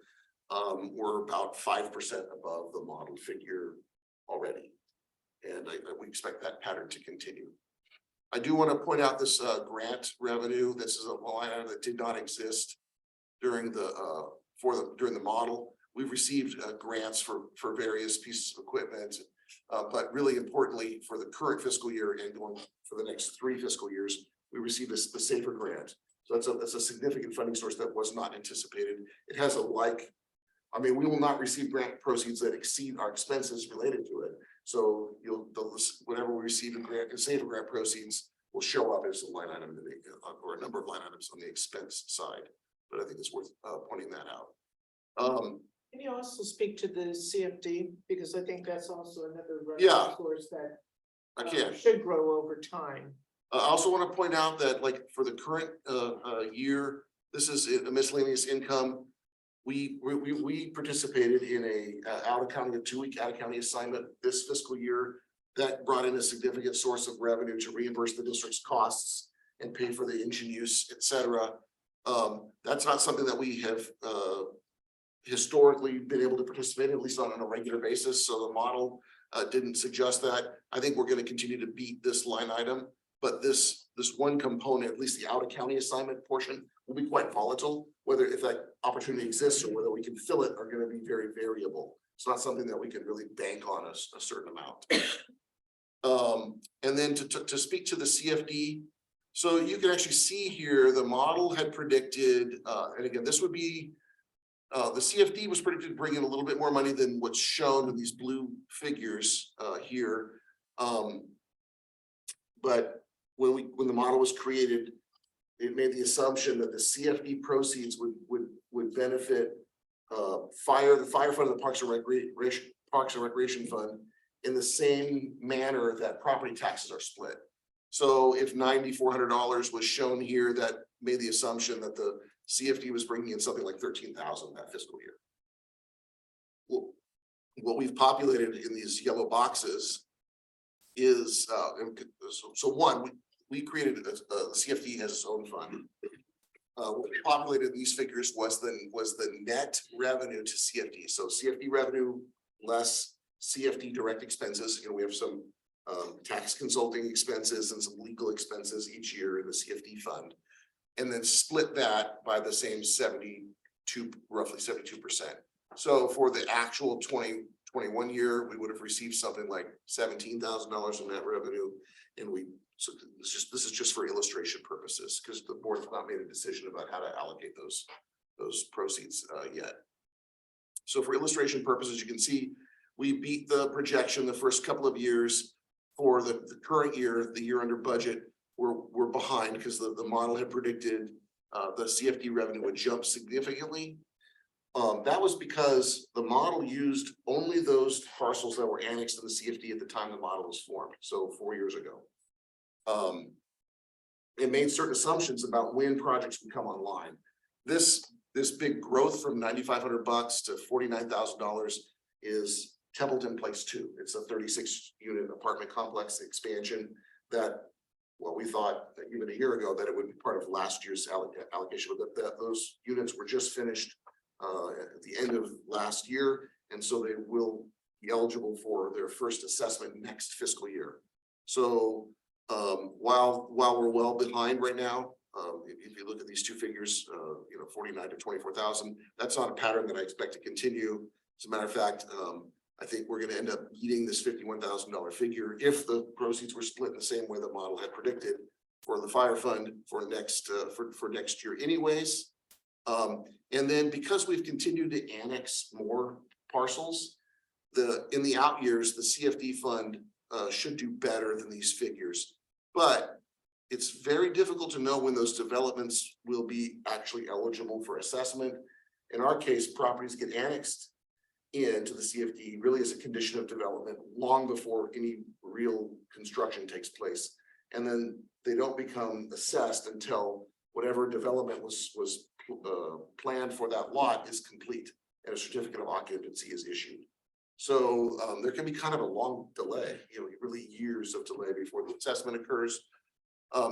We're about 5% above the model figure already. And we expect that pattern to continue. I do want to point out this grant revenue. This is a line item that did not exist during the model. We've received grants for various pieces of equipment, but really importantly for the current fiscal year and going for the next 3 fiscal years, we received the SAFER grant. So that's a significant funding source that was not anticipated. It has we will not receive grant proceeds that exceed our expenses related to it. So whatever we receive in SAFER grant proceeds will show up as a line item or a number of line items on the expense side. But I think it's worth pointing that out. Can you also speak to the CFD? Because I think that's also another Yeah. revenue source that I can. should grow over time. I also want to point out that like for the current year, this is a miscellaneous income. We participated in a 2-week out of county assignment this fiscal year that brought in a significant source of revenue to reimburse the district's costs and pay for the engine use, et cetera. That's not something that we have historically been able to participate in, at least on a regular basis. So the model didn't suggest that. I think we're going to continue to beat this line item, but this one component, at least the out of county assignment portion, will be quite volatile. Whether if that opportunity exists or whether we can fill it are going to be very variable. It's not something that we can really bank on a certain amount. And then to speak to the CFD, so you can actually see here the model had predicted, and again, this would be the CFD was predicted to bring in a little bit more money than what's shown in these blue figures here. But when the model was created, it made the assumption that the CFD proceeds would benefit the fire fund of the Parks and Parks and Recreation Fund in the same manner that property taxes are split. So if $9,400 was shown here, that made the assumption that the CFD was bringing in something like 13,000 that fiscal year. Well, what we've populated in these yellow boxes is, so one, we created a CFD has its own fund. What we populated these figures was the net revenue to CFD. So CFD revenue less CFD direct expenses. You know, we have some tax consulting expenses and some legal expenses each year in the CFD fund. And then split that by the same roughly 72%. So for the actual 2021 year, we would have received something like $17,000 in net revenue. And so this is just for illustration purposes, because the board has not made a decision about how to allocate those proceeds yet. So for illustration purposes, you can see we beat the projection the first couple of years. For the current year, the year under budget, we're behind because the model had predicted the CFD revenue would jump significantly. That was because the model used only those parcels that were annexed to the CFD at the time the model was formed, so 4 years ago. It made certain assumptions about when projects would come online. This big growth from $9,500 to $49,000 is Templeton Place 2. It's a 36-unit apartment complex expansion that, well, we thought even a year ago that it would be part of last year's allocation, but that those units were just finished at the end of last year, and so they will be eligible for their first assessment next fiscal year. So while we're well behind right now, if you look at these two figures, you know, 49 to 24,000, that's not a pattern that I expect to continue. As a matter of fact, I think we're going to end up beating this $51,000 figure if the proceeds were split in the same way the model had predicted for the fire fund for next year anyways. And then because we've continued to annex more parcels, in the out years, the CFD fund should do better than these figures. But it's very difficult to know when those developments will be actually eligible for assessment. In our case, properties get annexed into the CFD really as a condition of development long before any real construction takes place. And then they don't become assessed until whatever development was planned for that lot is complete and a certificate of occupancy is issued. So there can be kind of a long delay, you know, really years of delay before the assessment occurs.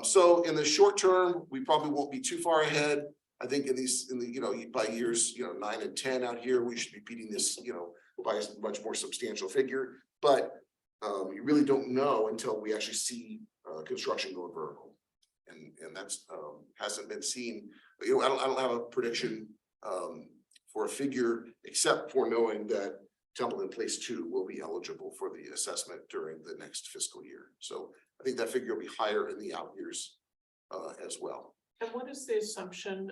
So in the short term, we probably won't be too far ahead. I think by years, 9 and 10 out here, we should be beating this, by a much more substantial figure. But you really don't know until we actually see construction going vertical, and that's hasn't been seen. I don't have a prediction for a figure except for knowing that Templeton Place 2 will be eligible for the assessment during the next fiscal year. So I think that figure will be higher in the out years as well. And what is the assumption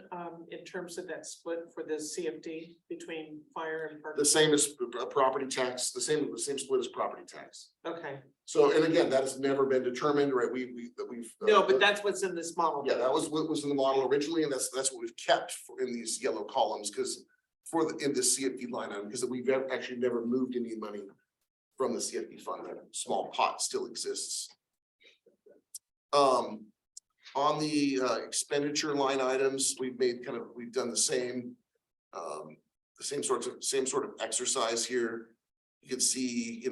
in terms of that split for the CFD between fire and park? The same as property tax, the same split as property tax. Okay, So, and again, that has never been determined, right? We've no, but that's what's in this model. yeah, that was what was in the model originally, and that's what we've kept in these yellow columns, because in the CFD line item, because we've actually never moved any money from the CFD fund. That small pot still exists. On the expenditure line items, we've done the same sort of exercise here. You can see,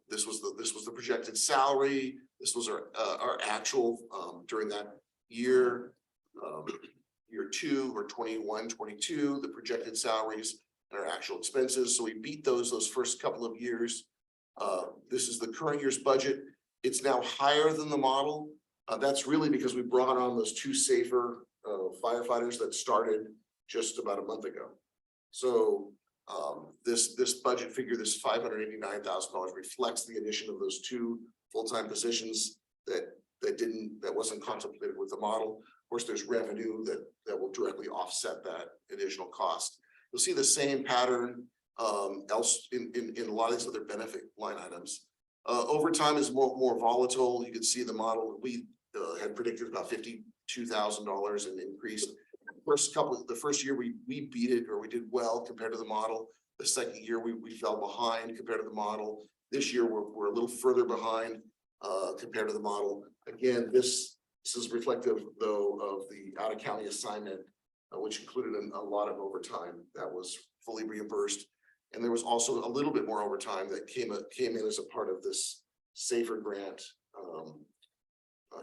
this was the projected salary. This was our actual during that year, year 2 or 21, 22, the projected salaries and our actual expenses. So we beat those first couple of years. This is the current year's budget. It's now higher than the model. That's really because we brought on those 2 safer firefighters that started just about a month ago. So this budget figure, this $589,000 reflects the addition of those 2 full-time positions that wasn't contemplated with the model. Of course, there's revenue that will directly offset that additional cost. You'll see the same pattern else in a lot of these other benefit line items. Overtime is more volatile. You can see the model. We had predicted about $52,000 in increase. The first year we beat it, or we did well compared to the model. The second year, we fell behind compared to the model. This year, we're a little further behind compared to the model. Again, this is reflective though of the out of county assignment, which included a lot of overtime that was fully reimbursed. And there was also a little bit more overtime that came in as a part of this SAFER grant.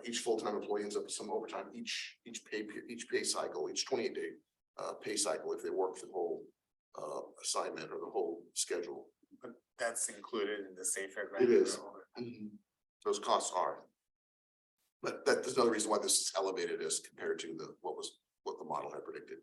Each full-time employee ends up with some overtime each pay cycle, each 28-day pay cycle if they work the whole assignment or the whole schedule. But that's included in the SAFER grant. It is. Those costs are. But that's another reason why this is elevated as compared to what the model had predicted.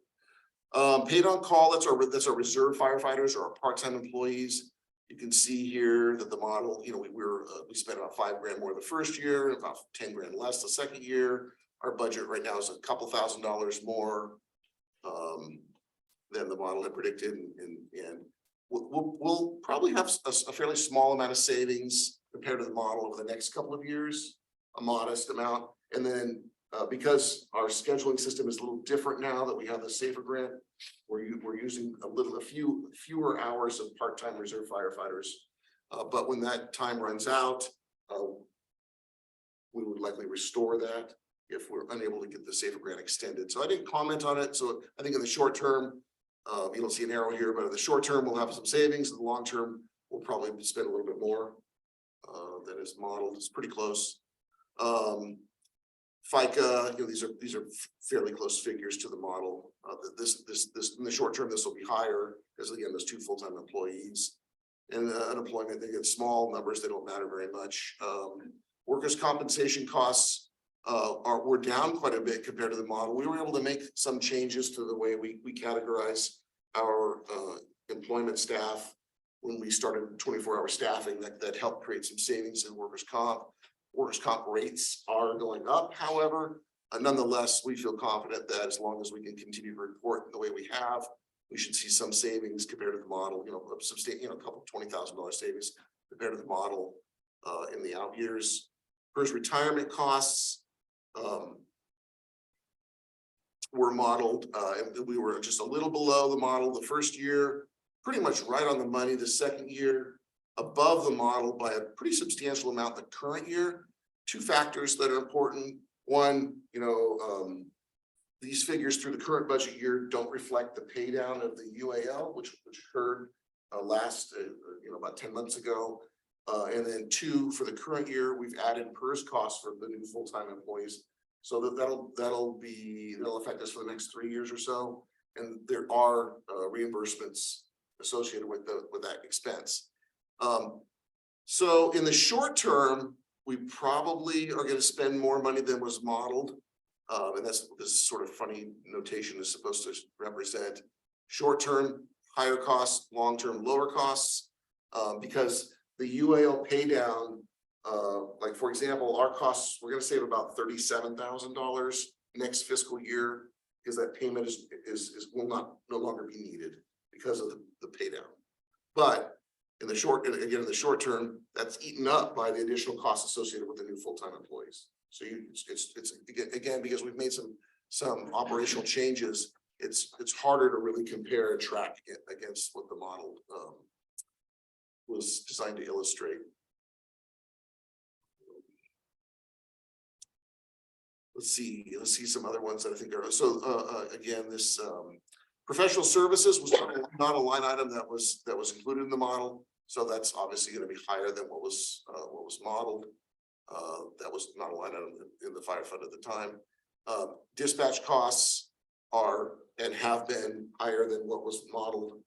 Paid on call, that's our reserve firefighters or our part-time employees. You can see here that the model, we spent about $5,000 more the first year, about $10,000 less the second year. Our budget right now is a couple $1,000s more than the model had predicted, and we'll probably have a fairly small amount of savings compared to the model over the next couple of years, a modest amount. And then because our scheduling system is a little different now that we have the SAFER grant, we're using a few fewer hours of part-time reserve firefighters. But when that time runs out, we would likely restore that if we're unable to get the SAFER grant extended. So I didn't comment on it. So I think in the short term, you don't see an arrow here, but in the short term, we'll have some savings. In the long term, we'll probably spend a little bit more than is modeled. It's pretty close. FICA, these are fairly close figures to the model. This in the short term, this will be higher because again, there's 2 full-time employees. And unemployment, they get small numbers, they don't matter very much. Workers' compensation costs were down quite a bit compared to the model. We were able to make some changes to the way we categorize our employment staff when we started 24-hour staffing that helped create some savings in workers' comp. Workers' comp rates are going up, however, nonetheless, we feel confident that as long as we can continue to report the way we have, we should see some savings compared to the model, a couple $20,000 savings compared to the model in the out years. First, retirement costs were modeled, and we were just a little below the model the first year, pretty much right on the money the second year, above the model by a pretty substantial amount the current year. 2 factors that are important. One, these figures through the current budget year don't reflect the pay down of the UAL, which occurred last about 10 months ago. And then 2, for the current year, we've added PERS costs for the new full-time employees. So that'll affect us for the next 3 years or so. And there are reimbursements associated with that expense. So in the short term, we probably are going to spend more money than was modeled. And that's this sort of funny notation is supposed to represent short term, higher costs, long term, lower costs, because the UAL pay down, like for example, our costs, we're going to save about $37,000 next fiscal year because that payment will no longer be needed because of the pay down. But in the short term, that's eaten up by the additional costs associated with the new full-time employees. So it's again, because we've made some operational changes, it's harder to really compare and track it against what the model was designed to illustrate. Let's see some other ones that I think are so. Again, this professional services was not a line item that was included in the model, so that's obviously going to be higher than what was modeled. That was not a line item in the fire fund at the time. Dispatch costs are and have been higher than what was modeled,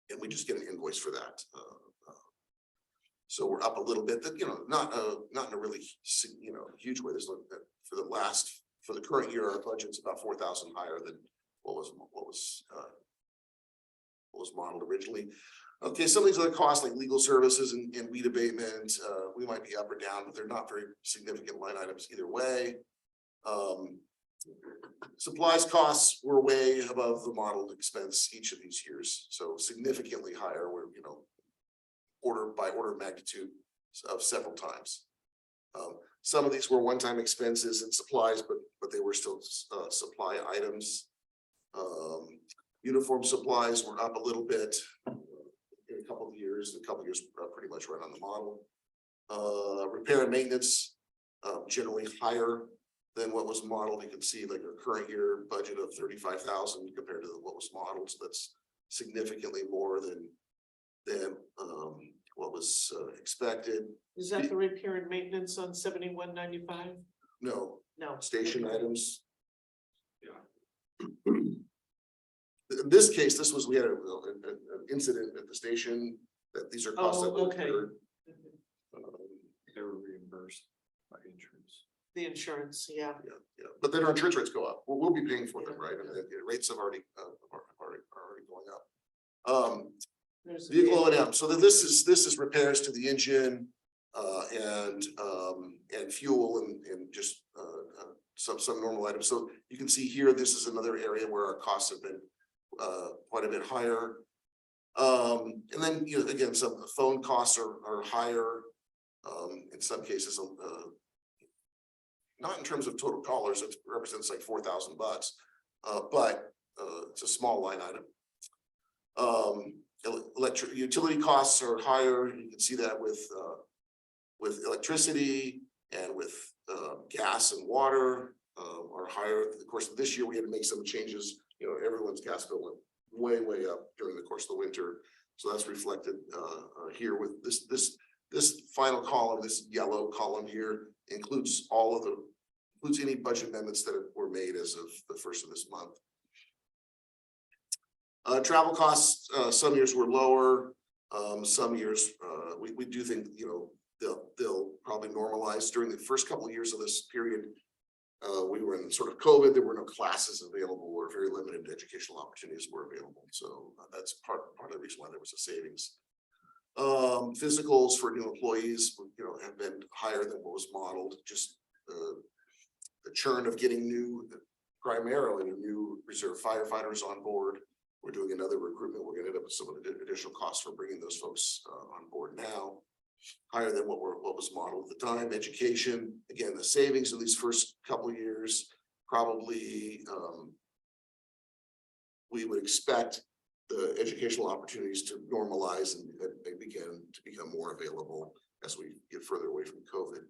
and we just get an invoice for that. So we're up a little bit. That not in a really huge way. There's for the current year, our budget's about 4,000 higher than what was modeled originally. Okay, some of these other costs like legal services and weed abatement, we might be up or down, but they're not very significant line items either way. Supplies costs were way above the modeled expense each of these years, so significantly higher. We're order by order of magnitude of several times. Some of these were one-time expenses and supplies, but they were still supply items. Uniform supplies were up a little bit in a couple of years, pretty much right on the model. Repair and maintenance, generally higher than what was modeled. You can see like our current year budget of 35,000 compared to what was modeled, so that's significantly more than what was expected. Is that the repair and maintenance on 7195? No, No. station items. In this case, we had an incident at the station that these are costs that Oh, were okay. incurred. They were reimbursed by insurance. The insurance, yeah. Yeah, but then our insurance rates go up. We'll be paying for them, right? And the rates have already going up. There's- Vehicle O&M, so that this is repairs to the engine, and fuel and just, some normal items. So you can see here, this is another area where our costs have been, quite a bit higher. And then, you know, again, some of the phone costs are higher, in some cases, not in terms of total dollars, it represents like $4,000, but, it's a small line item. Electric utility costs are higher. You can see that with electricity and with gas and water are higher. Of course, this year we had to make some changes. You know, everyone's gas bill went way up during the course of the winter. So that's reflected here with this final column, this yellow column here includes any budget amendments that were made as of the first of this month. Travel costs, some years were lower, some years, we do think, you know, they'll probably normalize. During the first couple of years of this period, we were in sort of COVID, there were no classes available or very limited educational opportunities were available. So that's part of the reason why there was a savings. Physicals for new employees, you know, have been higher than what was modeled, just the churn of getting primarily new reserve firefighters on board. We're doing another recruitment. We're gonna end up with some of the additional costs for bringing those folks on board now. Higher than what was modeled at the time. Education, again, the savings in these first couple of years, probably we would expect the educational opportunities to normalize and they begin to become more available as we get further away from COVID.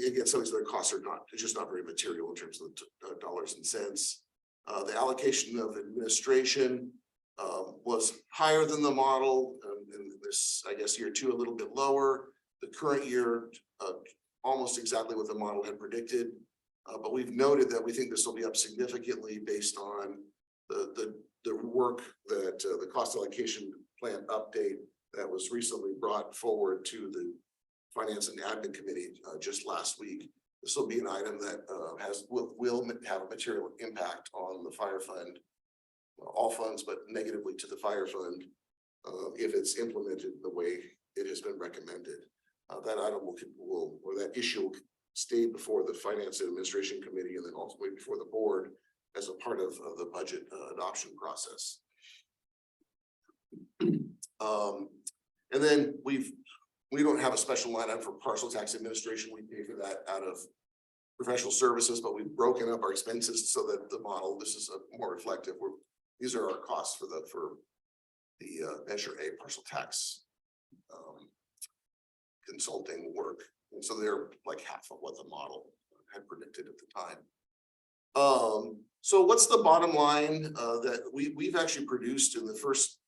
Again, some of these other costs are just not very material in terms of the dollars and cents. The allocation of administration was higher than the model, in this, I guess, year two, a little bit lower. The current year, almost exactly what the model had predicted. But we've noted that we think this will be up significantly based on the work that the cost allocation plan update that was recently brought forward to the Finance and Admin Committee just last week. This will be an item that will have a material impact on the fire fund, all funds, but negatively to the fire fund if it's implemented the way it has been recommended. That item or that issue will stay before the Finance and Administration Committee and then ultimately before the board as a part of the budget adoption process. And then we don't have a special line item for partial tax administration. We pay for that out of professional services, but we've broken up our expenses so that the model, this is a more reflective. These are our costs for the Measure A partial tax consulting work. And so they're like half of what the model had predicted at the time. So what's the bottom line that we've actually produced in the first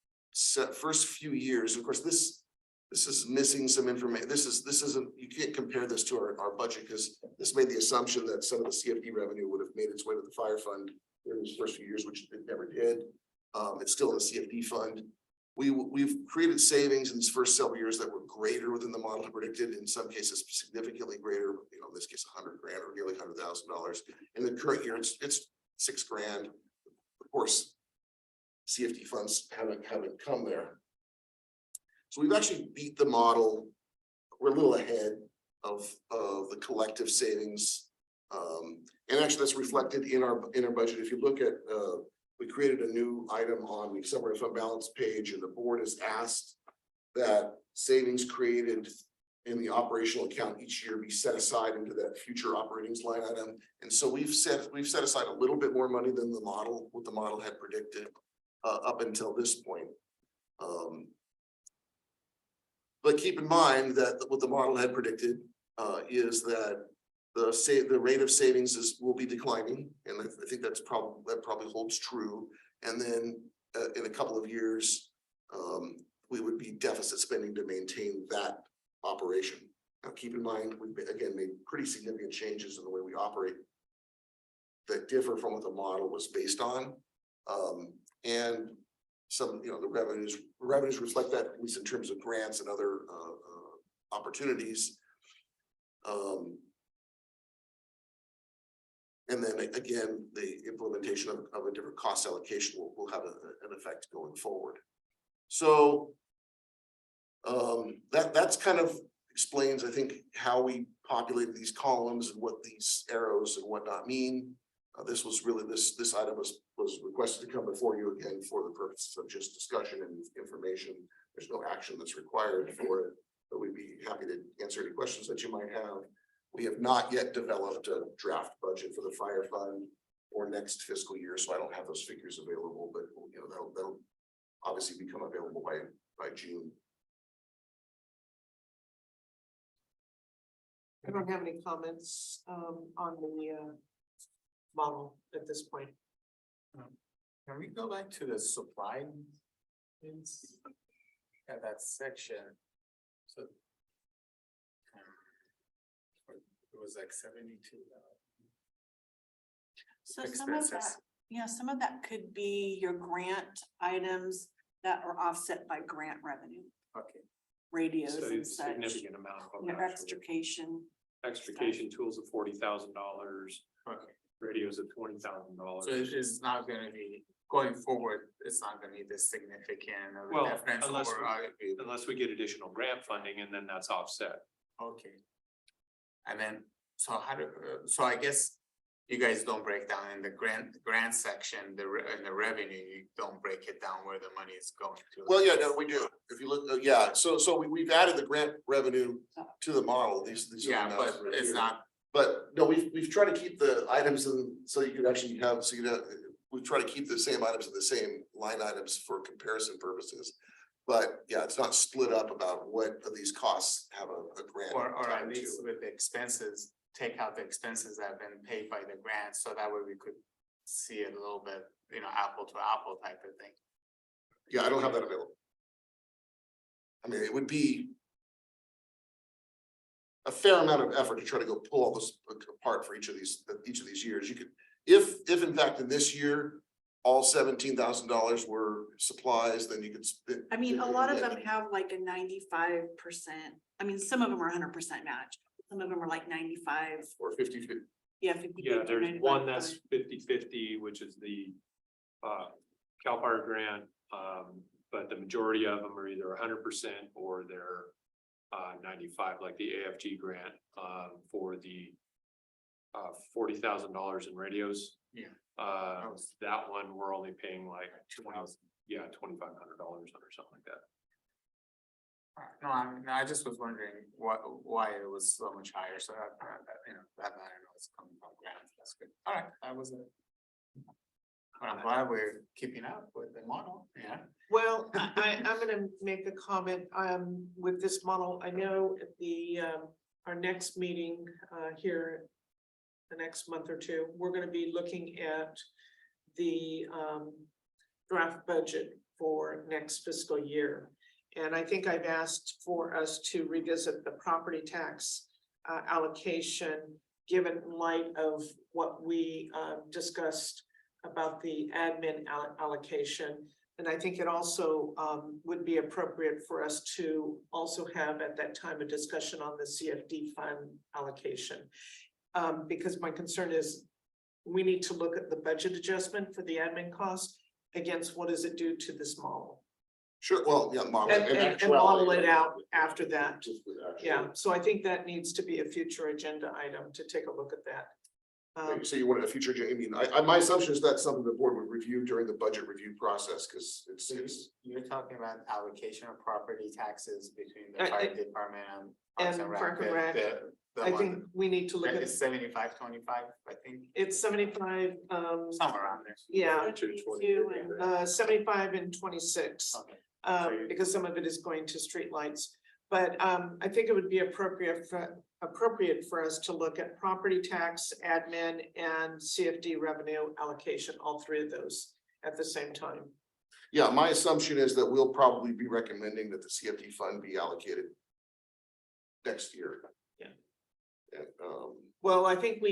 few years? Of course, this is missing some information. This isn't, you can't compare this to our budget because this made the assumption that some of the CFD revenue would have made its way to the fire fund in these first few years, which it never did. It's still in the CFD fund. We've created savings in these first several years that were greater than the model had predicted. In some cases, significantly greater. You know, in this case, $100,000 or nearly $100,000. In the current year, it's $6,000. Of course, CFD funds haven't come there. So we've actually beat the model. We're a little ahead of the collective savings. And actually that's reflected in our budget. If you look at, we created a new item on the summary fund balance page and the board has asked that savings created in the operational account each year be set aside into that future operations line item. And so we've set aside a little bit more money than what the model had predicted up until this point. But keep in mind that what the model had predicted is that the rate of savings will be declining, and I think that probably holds true. And then in a couple of years, we would be deficit spending to maintain that operation. Now, keep in mind, we've again made pretty significant changes in the way we operate that differ from what the model was based on. And some, the revenues reflect that, at least in terms of grants and other opportunities. And then again, the implementation of a different cost allocation will have an effect going forward. So that's kind of explains, I think, how we populated these columns and what these arrows and whatnot mean. This was really this item was requested to come before you again for the purposes of just discussion and information. There's no action that's required for it, but we'd be happy to answer any questions that you might have. We have not yet developed a draft budget for the fire fund or next fiscal year, so I don't have those figures available, but that'll obviously become available by June. I don't have any comments on the model at this point. Can we go back to the supply? At that section. So. It was like 72. So some of that, some of that could be your grant items that are offset by grant revenue. Okay. Radios So and it's such, significant amount of them your actually. extrication. Extrication tools of $40,000, Okay. radios of $20,000. So it's not gonna be, going forward, it's not gonna be this significant of a Well, difference unless or, Unless we get additional grant funding, and then that's offset. okay. And then, so so I guess you guys don't break down in the grant section, in the revenue, you don't break it down where the money is going to. Well, yeah, no, we do. If you look, so we've added the grant revenue to the model. These are Yeah, the but numbers right it's here. not, But no, we've tried to keep the items so you could actually have, we try to keep the same items in the same line items for comparison purposes. But yeah, it's not split up about what of these costs have a grant. or at tied to least it. with the expenses, take out the expenses that have been paid by the grant, so that way we could see it a little bit, apple to apple type of thing. Yeah, I don't have that available. I mean, it would be a fair amount of effort to try to go pull all this apart for each of these years. You could, if in fact in this year, all $17,000 were supplies, then you could. I mean, a lot of them have like a 95%. I mean, some of them are 100% match. Some of them are like 95. Or 50-50. Yeah. 50, Yeah, 50, there's 95, one that's 50-50, which is the CAL FIRE grant. But the majority of them are either 100% or they're 95, like the AFG grant for the $40,000 in radios. Yeah. That one, we're only paying like $2,500 or something like that. No, I just was wondering why it was so much higher, so that I know it's coming from grant, that's good. All right, that was it. But I'm glad we're keeping up with the model, yeah. Well, I'm gonna make a comment, with this model. I know at our next meeting, here, the next month or two, we're gonna be looking at the, draft budget for next fiscal year. And I think I've asked for us to revisit the property tax, allocation, given light of what we, discussed about the admin allocation. And I think it also would be appropriate for us to also have at that time a discussion on the CFD fund allocation. Because my concern is we need to look at the budget adjustment for the admin cost against what does it do to this model? Sure, well, yeah, model. And model it out after that. Just with actual- Yeah, so I think that needs to be a future agenda item to take a look at that. So you want a future, I mean, my assumption is that's something the board would review during the budget review process, because it's. You're talking about allocation of property taxes between I- the fire department and. Parks and Rec, Park and the- Rec. the I one think we need to look that at, is 75-25, I think, it's 75, somewhere around there. yeah, 22, 75 and 26. Okay. So you- Because some of it is going to streetlights. But I think it would be appropriate for us to look at property tax, admin, and CFD revenue allocation, all three of those at the same time. Yeah, my assumption is that we'll probably be recommending that the CFD fund be allocated next year. Yeah. And, Well, I think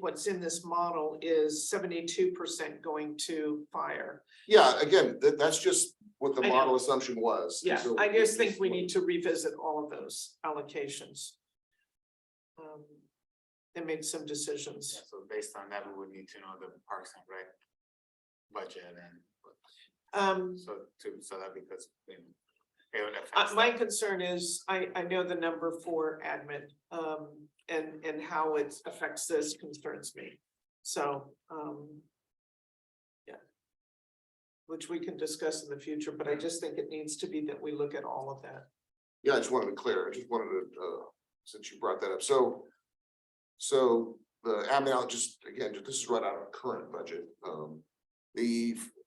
what's in this model is 72% going to fire. yeah, again, that's just what the I know. model assumption was. Yeah, So I just think it's- we need to revisit all of those allocations. And make some Yeah, decisions. so based on that, we would need to know the Parks and Rec budget and so that because it would affect. My concern is, I know the number for admin, and how it affects this concerns me. So, yeah. Which we can discuss in the future, but I just think it needs to be that we look at all of that. Yeah, I just wanted to clear, I just wanted to, since you brought that up, so the amount, just again, this is right out of current budget.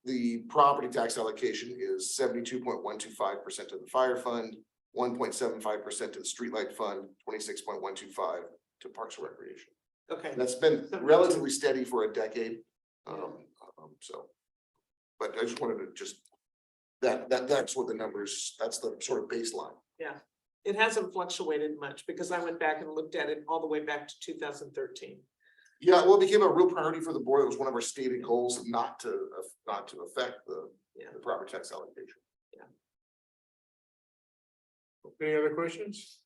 The property tax allocation is 72.125% to the fire fund, 1.75% to the streetlight fund, 26.125 to Parks and Recreation. Okay, That's been relatively steady for a decade. So. But I just wanted to that's what the numbers, that's the sort of baseline. it hasn't fluctuated much because I went back and looked at it all the way back to 2013. Yeah, well, it became a real priority for the board. It was one of our stated goals not to affect the property tax allocation. Any other questions?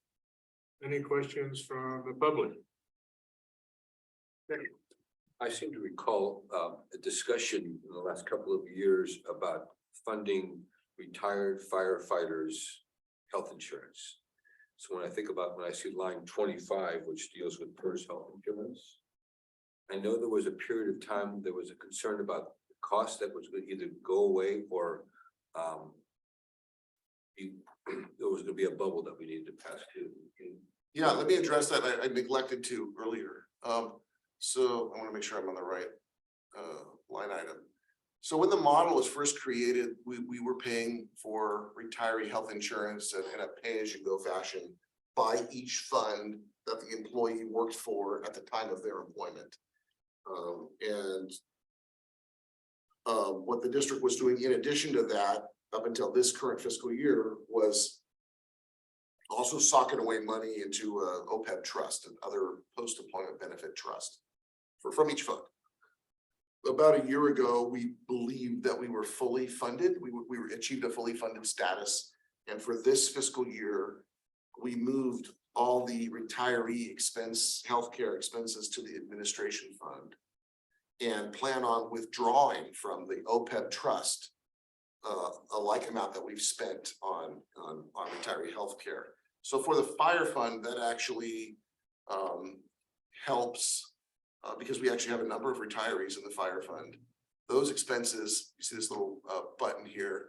Any questions from the public? I seem to recall a discussion in the last couple of years about funding retired firefighters' health insurance. So when I see line 25, which deals with PERS health insurance, I know there was a period of time, there was a concern about the cost that was going to either go away or there was going to be a bubble that we needed to pass through. Yeah, let me address that. I neglected to earlier. So I want to make sure I'm on the right line item. So when the model was first created, we were paying for retiree health insurance in a pay-as-you-go fashion by each fund that the employee worked for at the time of their employment. What the district was doing in addition to that, up until this current fiscal year, was also socking away money into a OPEB trust and other post-employment benefit trust from each fund. About a year ago, we believed that we were fully funded. We achieved a fully funded status. And for this fiscal year, we moved all the retiree healthcare expenses to the administration fund and plan on withdrawing from the OPEB trust a like amount that we've spent on retiree healthcare. So for the fire fund, that actually helps because we actually have a number of retirees in the fire fund. Those expenses, you see this little button here.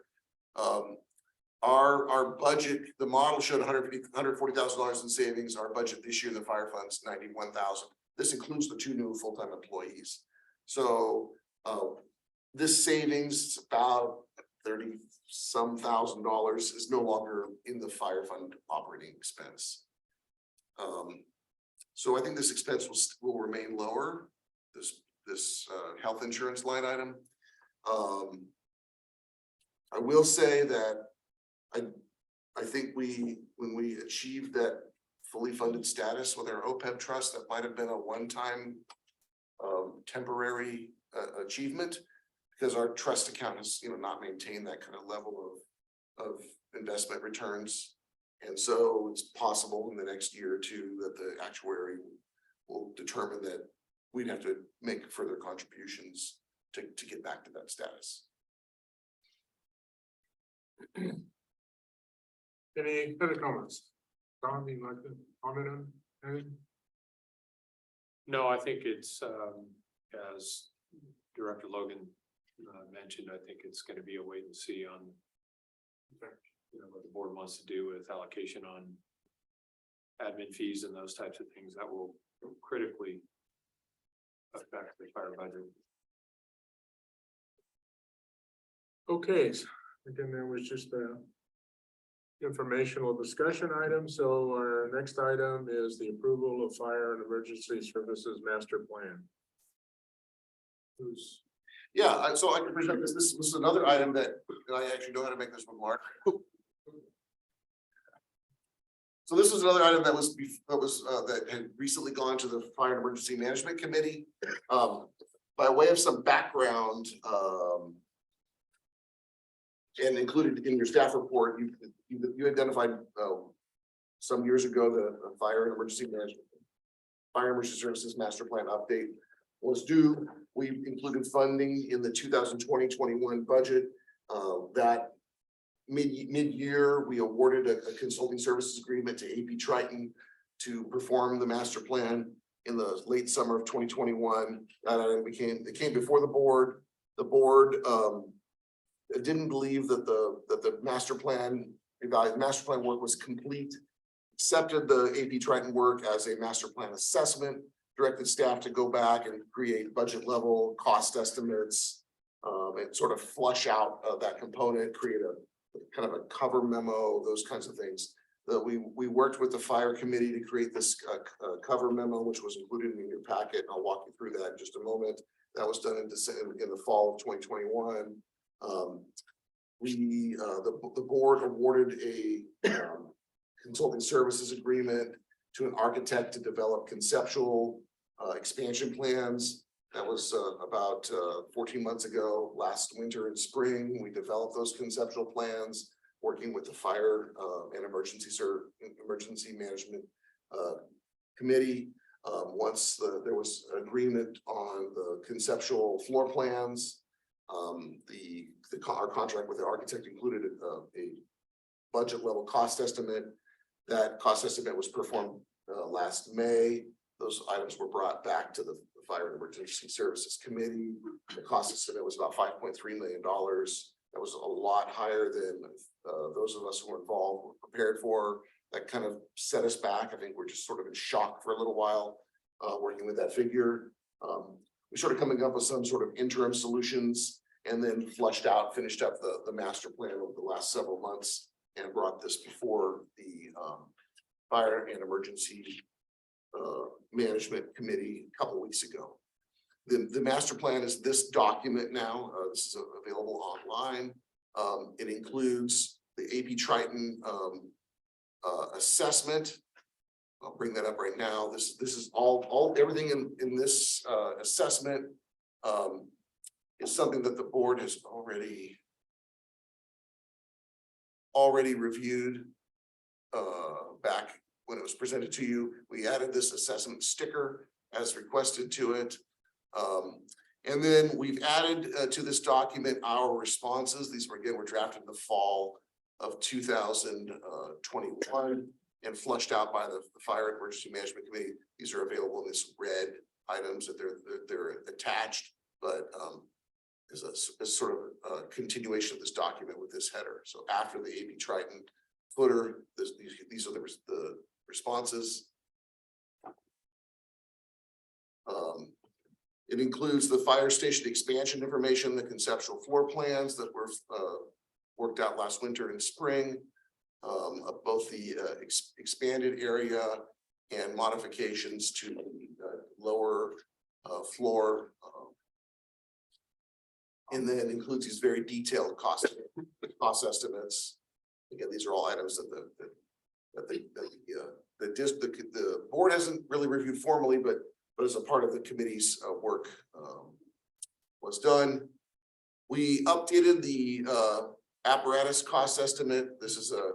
Our budget, the model showed $140,000 in savings. Our budget this year in the fire fund's $91,000. This includes the 2 new full-time employees. So this savings, about $30-some thousand, is no longer in the fire fund operating expense. So I think this expense will remain lower. This health insurance line item. I will say that I think when we achieved that fully funded status with our OPEB trust, that might have been a one-time temporary achievement, because our trust account has not maintained that kind of level of investment returns. And so it's possible in the next year or two that the actuary will determine that we'd have to make further contributions to get back to that status. Any other comments? Don, you'd like to comment on anything? No, I think it's, as Director Logan mentioned, I think it's gonna be a wait and see on what the board wants to do with allocation on admin fees and those types of things that will critically affect the fire budget. Okay, again, there was just a informational discussion item, so our next item is the approval of fire and emergency services master plan. Who's, So I can present this. This was another item that I actually know how to make this one, Mark. So this was another item that that had recently gone to the Fire and Emergency Management Committee. By way of some background, and included in your staff report, you identified some years ago the Fire and Emergency Services Master Plan update was due. We included funding in the 2020-21 budget. That mid-year, we awarded a consulting services agreement to AP Triton to perform the master plan in the late summer of 2021. It came before the board. The board didn't believe that the master plan work was complete, accepted the AP Triton work as a master plan assessment, directed staff to go back and create budget level cost estimates, and sort of flush out that component, create a kind of a cover memo, those kinds of things. We worked with the fire committee to create this cover memo, which was included in your packet. I'll walk you through that in just a moment. That was done in the fall of 2021. The board awarded a consulting services agreement to an architect to develop conceptual expansion plans. That was about 14 months ago. Last winter and spring, we developed those conceptual plans, working with the fire and emergency management committee. Once there was agreement on the conceptual floor plans, our contract with the architect included a budget level cost estimate. That cost estimate was performed last May. Those items were brought back to the Fire and Emergency Services Committee. The cost estimate was about $5.3 million. That was a lot higher than those of us who were involved were prepared for. That kind of set us back. I think we're just sort of in shock for a little while working with that figure. We started coming up with some sort of interim solutions and then finished up the master plan over the last several months and brought this before the Fire and Emergency Management Committee a couple of weeks ago. The master plan is this document now. This is available online. It includes the AP Triton assessment. I'll bring that up right now. This is everything in this assessment is something that the board has already reviewed back when it was presented to you. We added this assessment sticker as requested to it. And then we've added to this document our responses. These were drafted in the fall of 2021 and flushed out by the Fire and Emergency Management Committee. These are available in this red items that they're attached, but is a sort of a continuation of this document with this header. So after the AP Triton footer, these are the responses. It includes the fire station expansion information, the conceptual floor plans that were worked out last winter and spring, of both the expanded area and modifications to the lower floor. And then includes these very detailed cost estimates. Again, these are all items that the board hasn't really reviewed formally, but as a part of the committee's work was done. We updated the apparatus cost estimate.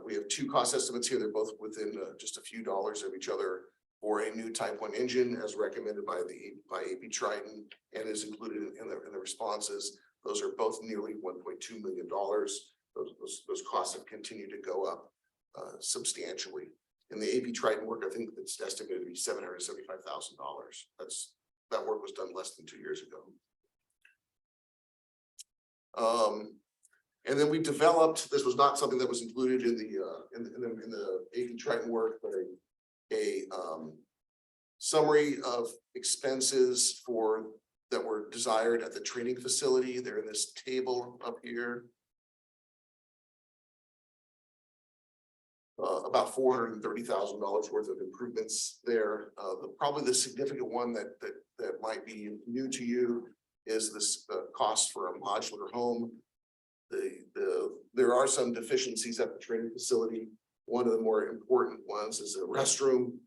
We have two cost estimates here. They're both within just a few dollars of each other for a new Type 1 engine as recommended by AP Triton and is included in the responses. Those are both nearly $1.2 million. Those costs have continued to go up substantially. And the AP Triton work, I think it's estimated to be $775,000. That work was done less than 2 years ago. And then we developed, this was not something that was included in the AP Triton work, but a summary of expenses that were desired at the training facility. They're in this table up here. About $430,000 worth of improvements there. Probably the significant one that might be new to you is this cost for a modular home. There are some deficiencies at the training facility. One of the more important ones is a restroom.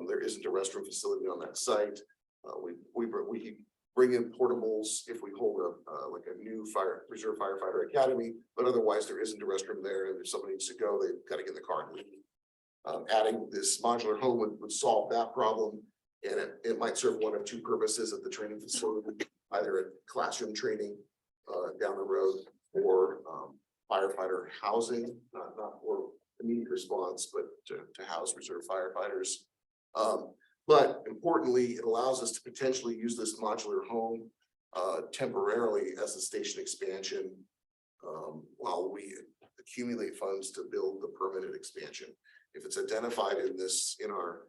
There isn't a restroom facility on that site. We bring in portables if we hold like a new reserve firefighter academy, but otherwise there isn't a restroom there. And if somebody needs to go, they've got to get in the car and leave. Adding this modular home would solve that problem. And it might serve one of two purposes at the training facility, either a classroom training down the road or firefighter housing, not for immediate response, but to house reserve firefighters. But importantly, it allows us to potentially use this modular home temporarily as a station expansion while we accumulate funds to build the permanent expansion. If it's identified in our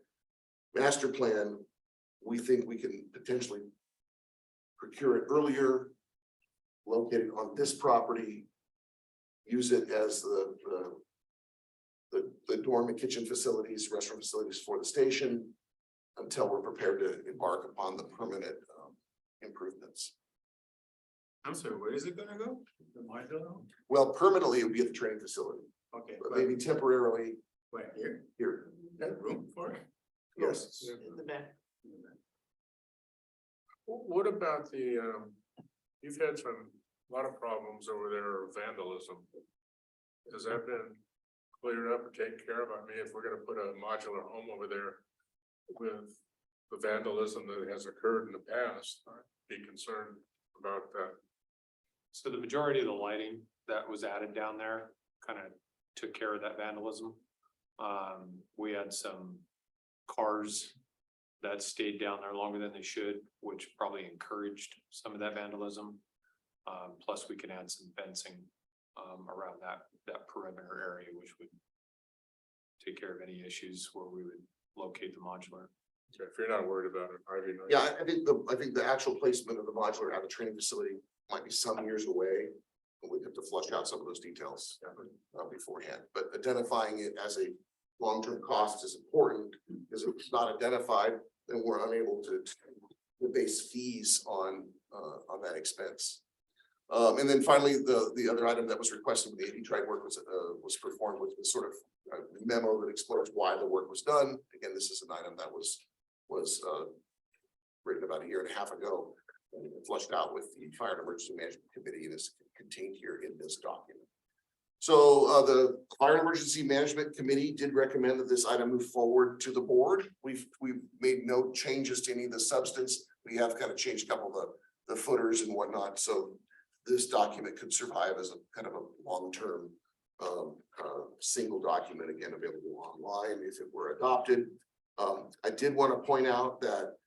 master plan, we think we can potentially procure it earlier, locate it on this property, use it as the dorm and kitchen facilities, restroom facilities for the station until we're prepared to embark upon the permanent improvements. I'm sorry, where is it gonna go? Well, permanently, it would be at the training facility, Okay, but maybe temporarily right here, here. that room for it? Yes. In the back. What about you've had a lot of problems over there of vandalism. Has that been cleared up or taken care of? I mean, if we're gonna put a modular home over there with the vandalism that has occurred in the past, I'd be concerned about that. So the majority of the lighting that was added down there kind of took care of that vandalism. We had some cars that stayed down there longer than they should, which probably encouraged some of that vandalism. Plus we can add some fencing around that perimeter area, which would take care of any issues where we would locate the modular. Okay, if you're not worried about it, Harvey. no, Yeah, I think the actual placement of the modular at the training facility might be some years away. But we have to flush out some of those details beforehand, but identifying it as a long-term cost is important, because if it's not identified, then we're unable to base fees on that expense. And then finally, the other item that was requested with the AP Triton work was performed with this sort of memo that explains why the work was done. Again, this is an item that was written about 1.5 years ago and flushed out with the Fire and Emergency Management Committee, and is contained here in this document. So the Fire and Emergency Management Committee did recommend that this item move forward to the board. We've made no changes to any of the substance. We have kind of changed a couple of the footers and whatnot, so this document could survive as a kind of a long-term single document, again, available online if it were adopted. I did want to point out that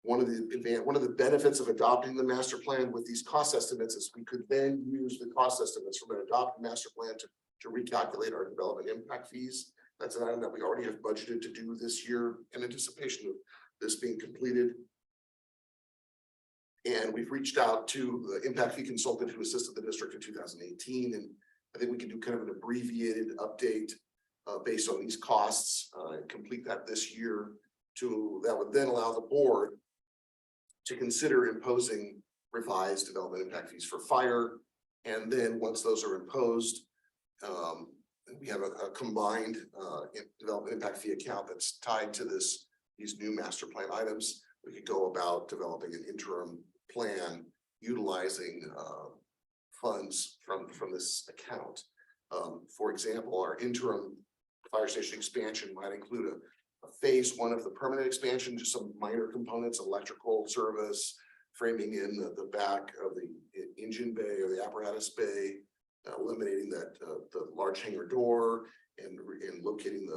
one of the benefits of adopting the master plan with these cost estimates is we could then use the cost estimates from an adopted master plan to recalculate our development impact fees. That's an item that we already have budgeted to do this year in anticipation of this being completed. And we've reached out to the impact fee consultant who assisted the district in 2018. And I think we can do kind of an abbreviated update based on these costs and complete that this year. That would then allow the board to consider imposing revised development impact fees for fire. And then once those are imposed, we have a combined development impact fee account that's tied to these new master plan items. We could go about developing an interim plan utilizing funds from this account. For example, our interim fire station expansion might include a phase 1 of the permanent expansion, just some minor components, electrical service, framing in the back of the engine bay or the apparatus bay, eliminating the large hangar door and locating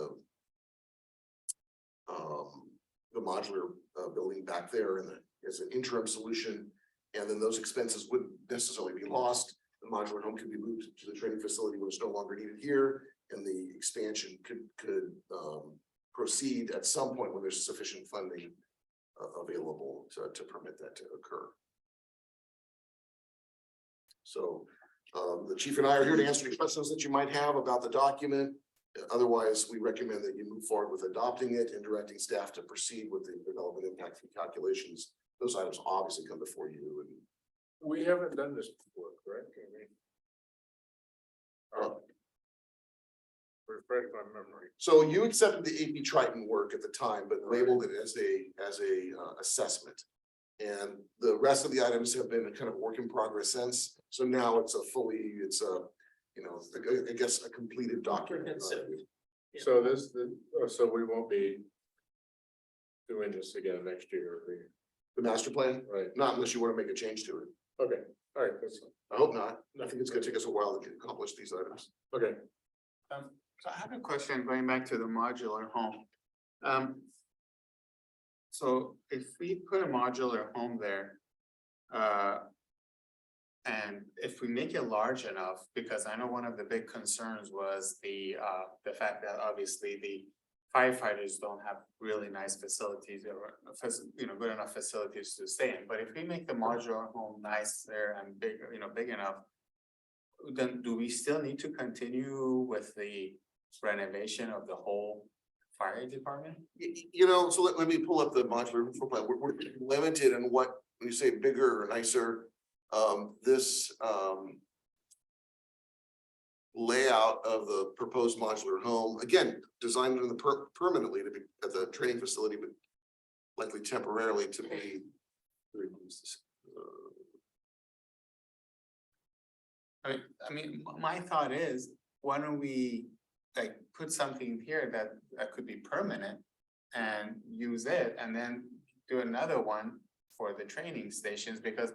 modular building back there and as an interim solution. And then those expenses wouldn't necessarily be lost. The modular home could be moved to the training facility when it's no longer needed here. And the expansion could proceed at some point when there's sufficient funding available to permit that to occur. So the chief and I are here to answer any questions that you might have about the document. Otherwise, we recommend that you move forward with adopting it and directing staff to proceed with the development impact fee calculations. Those items obviously come before you and We haven't done this before, correct? Refresh my memory. so you accepted the AP Triton work at the time, but labeled it as a assessment. And the rest of the items have been a kind of work in progress since. So now it's I guess a completed document. Comprehensive. So so we won't be doing this again next year, The master plan, right? not unless you want to make a change to it. Okay, all right, that's, I hope not. I think it's gonna take us a while to accomplish these items. okay. So I have a question going back to the modular home. So if we put a modular home there, and if we make it large enough, because I know one of the big concerns was the fact that obviously the firefighters don't have really nice facilities or, good enough facilities to stay in. But if we make the modular home nicer and bigger, big enough, then do we still need to continue with the renovation of the whole fire department? So let me pull up the modular floor plan. We're limited in what, when you say bigger or nicer, this layout of the proposed modular home, again, designed in permanently to be at the training facility, but likely temporarily to be. I mean, my thought is, why don't we like put something here that could be permanent and use it and then do another one for the training stations, because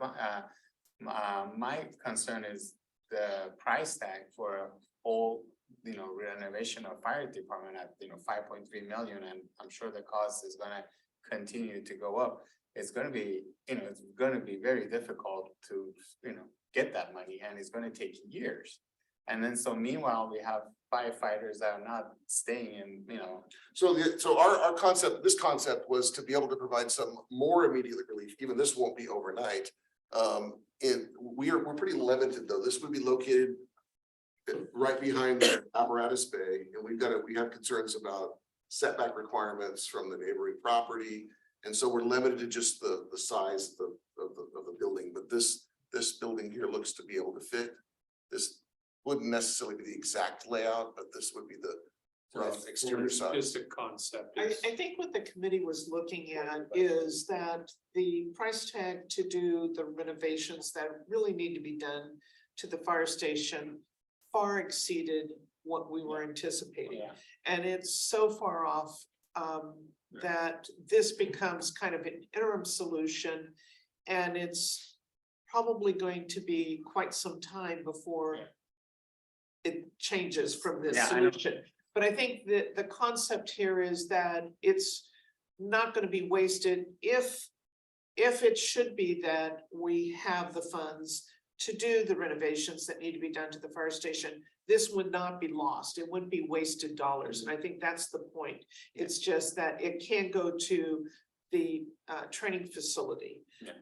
my concern is the price tag for a whole, renovation of fire department at, 5.3 million, and I'm sure the cost is gonna continue to go up. It's gonna be, it's gonna be very difficult to, get that money, and it's gonna take years. And then, so meanwhile, we have firefighters that are not staying in, So our concept, this concept was to be able to provide some more immediate relief. Even this won't be overnight. We're pretty limited though. This would be located right behind the apparatus bay, and we have concerns about setback requirements from the neighboring property. And so we're limited to just the size of the building, but this building here looks to be able to fit. This wouldn't necessarily be the exact layout, but this would be the rough exterior size. Just a concept. I think what the committee was looking at is that the price tag to do the renovations that really need to be done to the fire station far exceeded what we were anticipating. Yeah. And it's so far off that this becomes kind of an interim solution. And it's probably going to be quite some time before it changes from this Yeah, I know. solution. But I think that the concept here is that it's not gonna be wasted if it should be that we have the funds to do the renovations that need to be done to the fire station, this would not be lost. It wouldn't be wasted dollars. And I think that's the point. It's just that it can go to the training facility. Yeah.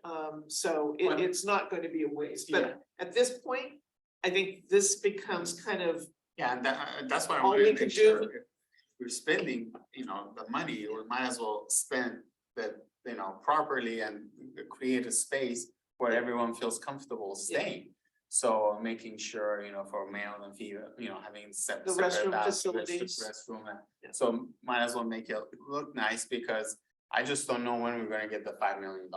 So Well- it's not going to be a waste. Yeah. But at this point, I think this becomes kind of, Yeah, and that's what I All wanted we to could make sure. do- If we're spending, the money, we might as well spend that, properly and create a space where everyone feels comfortable staying. So making sure, for male and female, having The separate restroom bathrooms, facilities. restroom. Yeah. So might as well make it look nice, because I just don't know when we're gonna get the $5 million.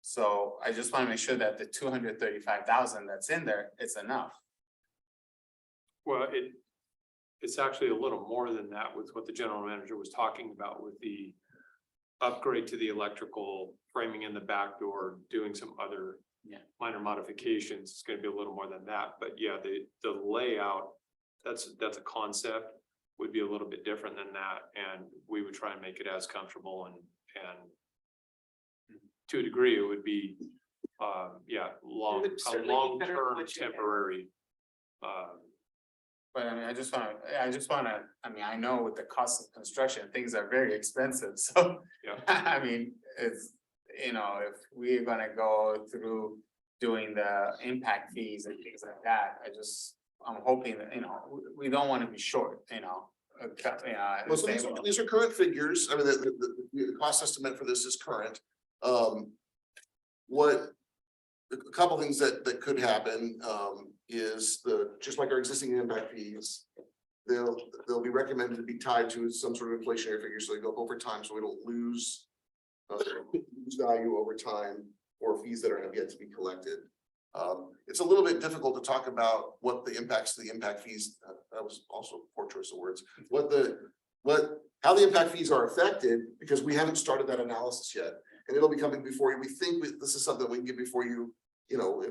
So I just wanna make sure that the 235,000 that's in there is enough. Well, it's actually a little more than that with what the general manager was talking about with the upgrade to the electrical framing in the back door, doing some other minor modifications. It's gonna be a little more than that, but yeah, the layout, that's a concept. would be a little bit different than that, and we would try and make it as comfortable and to a degree, it would be, yeah, It would a certainly be better than long-term what you have. temporary. But I mean, I just wanna, I mean, I know with the cost of construction, things are very expensive, so. Yeah. I mean, it's, you know, if we're gonna go through doing the impact fees and things like that, I'm hoping that, you know, we don't wanna be short, you know. Well, so these are current figures. I mean, the cost estimate for this is current. What, a couple things that could happen, is just like our existing impact fees. They'll be recommended to be tied to some sort of inflationary figure, so they go up over time, so we don't lose value over time or fees that are yet to be collected. It's a little bit difficult to talk about what the impacts of the impact fees, that was also a poor choice of words, how the impact fees are affected, because we haven't started that analysis yet. And it'll be coming before you. We think this is something we can get before you, you know,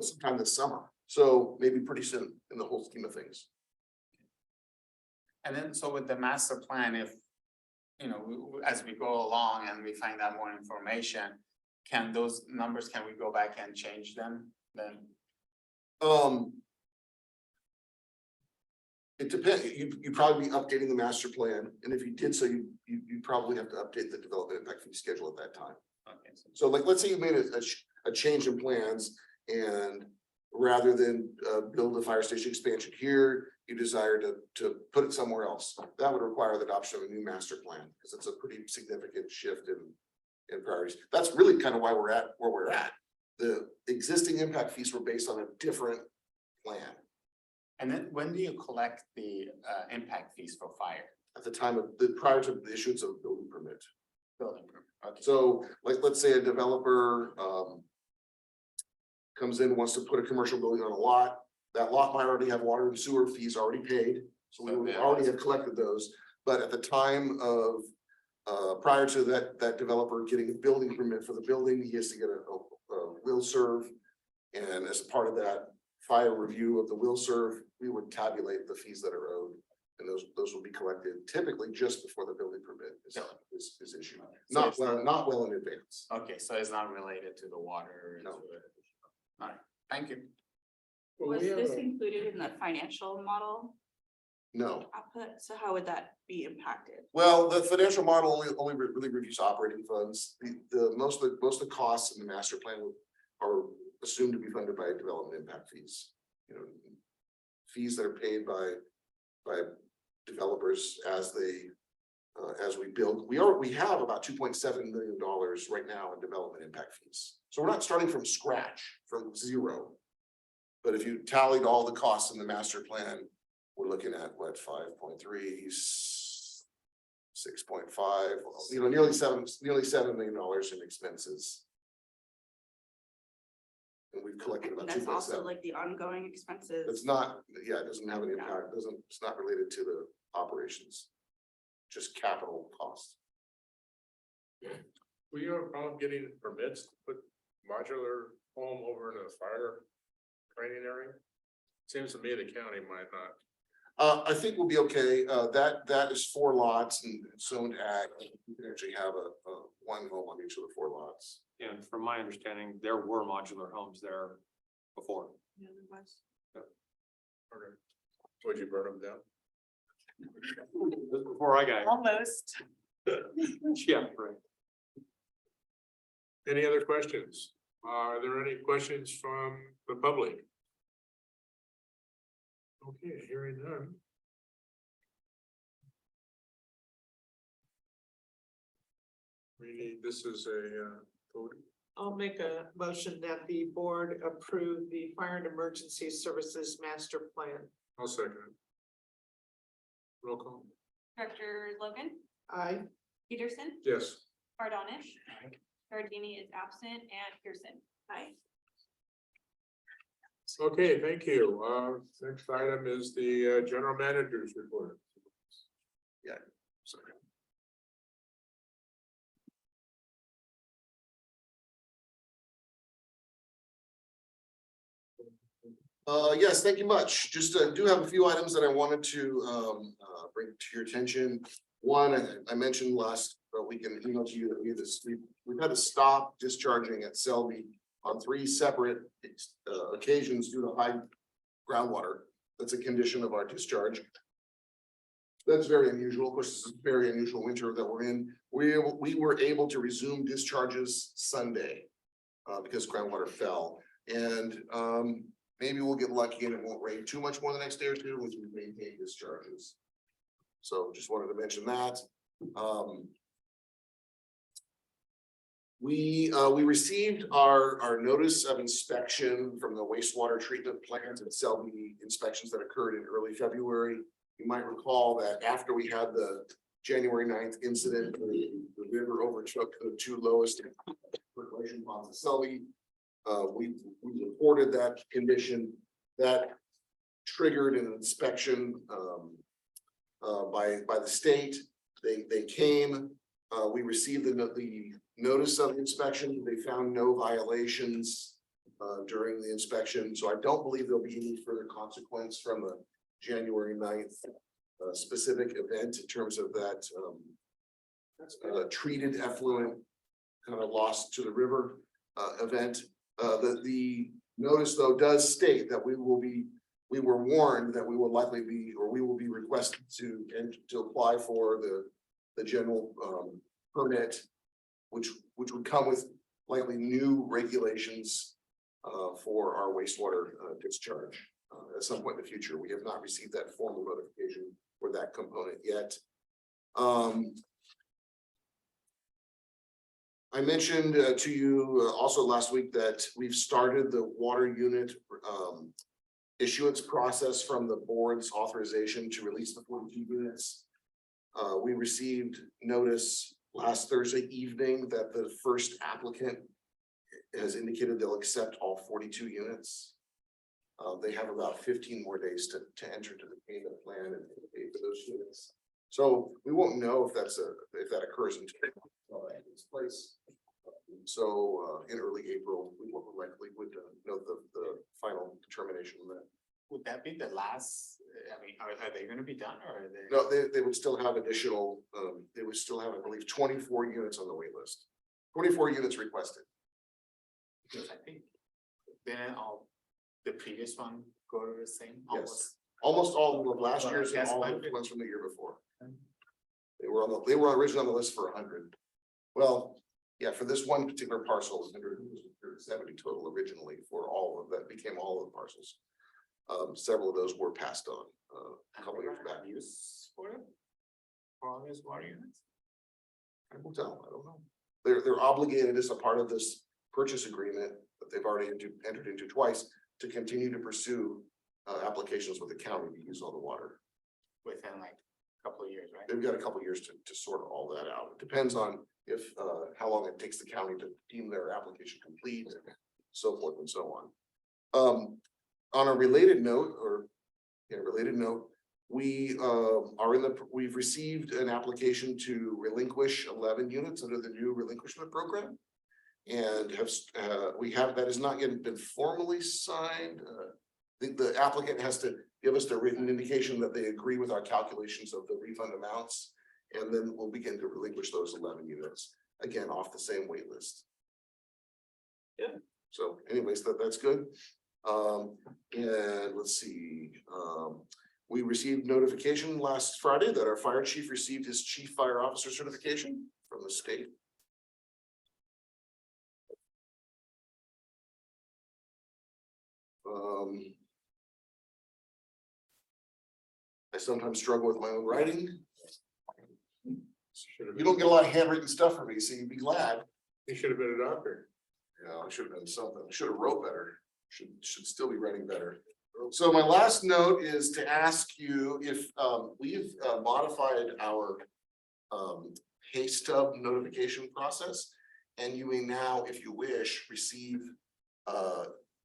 sometime this summer. So maybe pretty soon in the whole scheme of things. And then, so with the master plan, if, you know, as we go along and we find out more information, can those numbers, can we go back and change them then? It depends, you'd probably be updating the master plan, and if you did so, you'd probably have to update the development impact fee schedule at that time. Okay, So like, let's say you made a change in plans, and rather than build a fire station expansion here, you desire to put it somewhere else. That would require the adoption of a new master plan, because it's a pretty significant shift in priorities. That's really kind of why we're at where we're at. The existing impact fees were based on a different plan and then when do you collect the impact fees for fire? at the time of prior to the issuance of a building permit. Building permit, okay. So like, let's say a developer comes in, wants to put a commercial building on a lot. That lot might already have water and sewer fees already paid, so we would already have collected those. But at the time of, prior to that developer getting a building permit for the building, he has to get a will serve. And as part of that fire review of the will serve, we would tabulate the fees that are owed. And those will be collected typically just before the building permit is issued, not well in advance. Okay, so it's not related to the water? No. Alright, thank you. Was this included in the financial model No. output? So how would that be impacted? Well, the financial model only really reviews operating funds. The most of the costs in the master plan are assumed to be funded by development impact fees. You know, fees that are paid by developers as we build. We have about $2.7 million right now in development impact fees. So we're not starting from scratch, from zero. But if you tallied all the costs in the master plan, we're looking at what, 5.3, 6.5, you know, nearly $7 million in expenses. And we've collected about And that's also 2.7. like the ongoing expenses. It's not, yeah, it doesn't have any impact, it's not related to the operations. Just capital cost. Will you have a problem getting permits to put modular home over in a fire training area? Seems to me the county might not. I think we'll be okay. That is 4 lots and zoned ag. You can actually have a one home on each of the 4 lots. And from my understanding, there were modular homes there before. Yeah, there was. Okay. Would you burn them down? Before I got, Almost. yeah, right. Any other questions? Are there any questions from the public? Okay, hearing none. This is a vote. I'll make a motion that the board approve the fire and emergency services master plan. I'll second it. Roll call. Director Logan, Aye. Peterson, Yes. Bardonish. Gardini is absent, and Pearson. Aye. Okay, thank you. Next item is the general manager's report. Yeah. Sorry. Yes, thank you much. Just do have a few items that I wanted to bring to your attention. One, I mentioned last week in an email to you that we've had to stop discharging at Selby on 3 separate occasions due to high groundwater. That's a condition of our discharge. That's very unusual. Of course, this is a very unusual winter that we're in. We were able to resume discharges Sunday because groundwater fell. And maybe we'll get lucky and it won't rain too much more the next day or two, which we maintain discharges. So just wanted to mention that. We received our notice of inspection from the wastewater treatment plant and Selby inspections that occurred in early February. You might recall that after we had the January 9th incident, the river overtook the 2 lowest percolation ponds in Selby. We reported that condition that triggered an inspection by the state. They came, we received the notice of inspection. They found no violations during the inspection. So I don't believe there'll be any further consequence from the January 9th specific event in terms of that treated effluent kind of lost to the river event. The notice though does state that we were warned that we will likely be, or we will be requested to apply for the general permit, which would come with likely new regulations for our wastewater discharge at some point in the future. We have not received that formal notification for that component yet. I mentioned to you also last week that we've started the water unit issuance process from the board's authorization to release the 42 units. We received notice last Thursday evening that the first applicant has indicated they'll accept all 42 units. They have about 15 more days to enter to the payment plan and pay for those units. So we won't know if that occurs in this place. So in early April, we will likely would know the final determination on that. Would that be the last, I mean, are they gonna be done or are they? No, they would still have additional, they would still have, I believe, 24 units on the wait list. 24 units requested. Because I think then all the previous one go to the same. Yes. Almost all of last Well, year's and that's all fine. of the ones from the year before. They were originally on the list for 100. Well, yeah, for this one particular parcel, 170 total originally for all of that became all of the parcels. Several of those were passed on a couple years back. Use for it? For all these water units? I will tell, I don't know. They're obligated as a part of this purchase agreement that they've already entered into twice to continue to pursue applications with the county to use all the water. Within like a couple of years, right? They've got a couple years to sort all that out. It depends on if how long it takes the county to deem their application complete and so forth and so on. On a related note, we've received an application to relinquish 11 units under the new relinquishment program. And that has not yet been formally signed. The applicant has to give us the written indication that they agree with our calculations of the refund amounts. And then we'll begin to relinquish those 11 units, again, off the same wait list. Yeah. So anyways, that's good. And let's see, we received notification last Friday that our fire chief received his chief fire officer certification from the state. I sometimes struggle with my own writing. You don't get a lot of handwritten stuff from me, so you'd be glad. You should have been a doctor. Yeah, I should have done something. I should have wrote better. Should still be writing better. So my last note is to ask you if we've modified our pay stub notification process. And you may now, if you wish, receive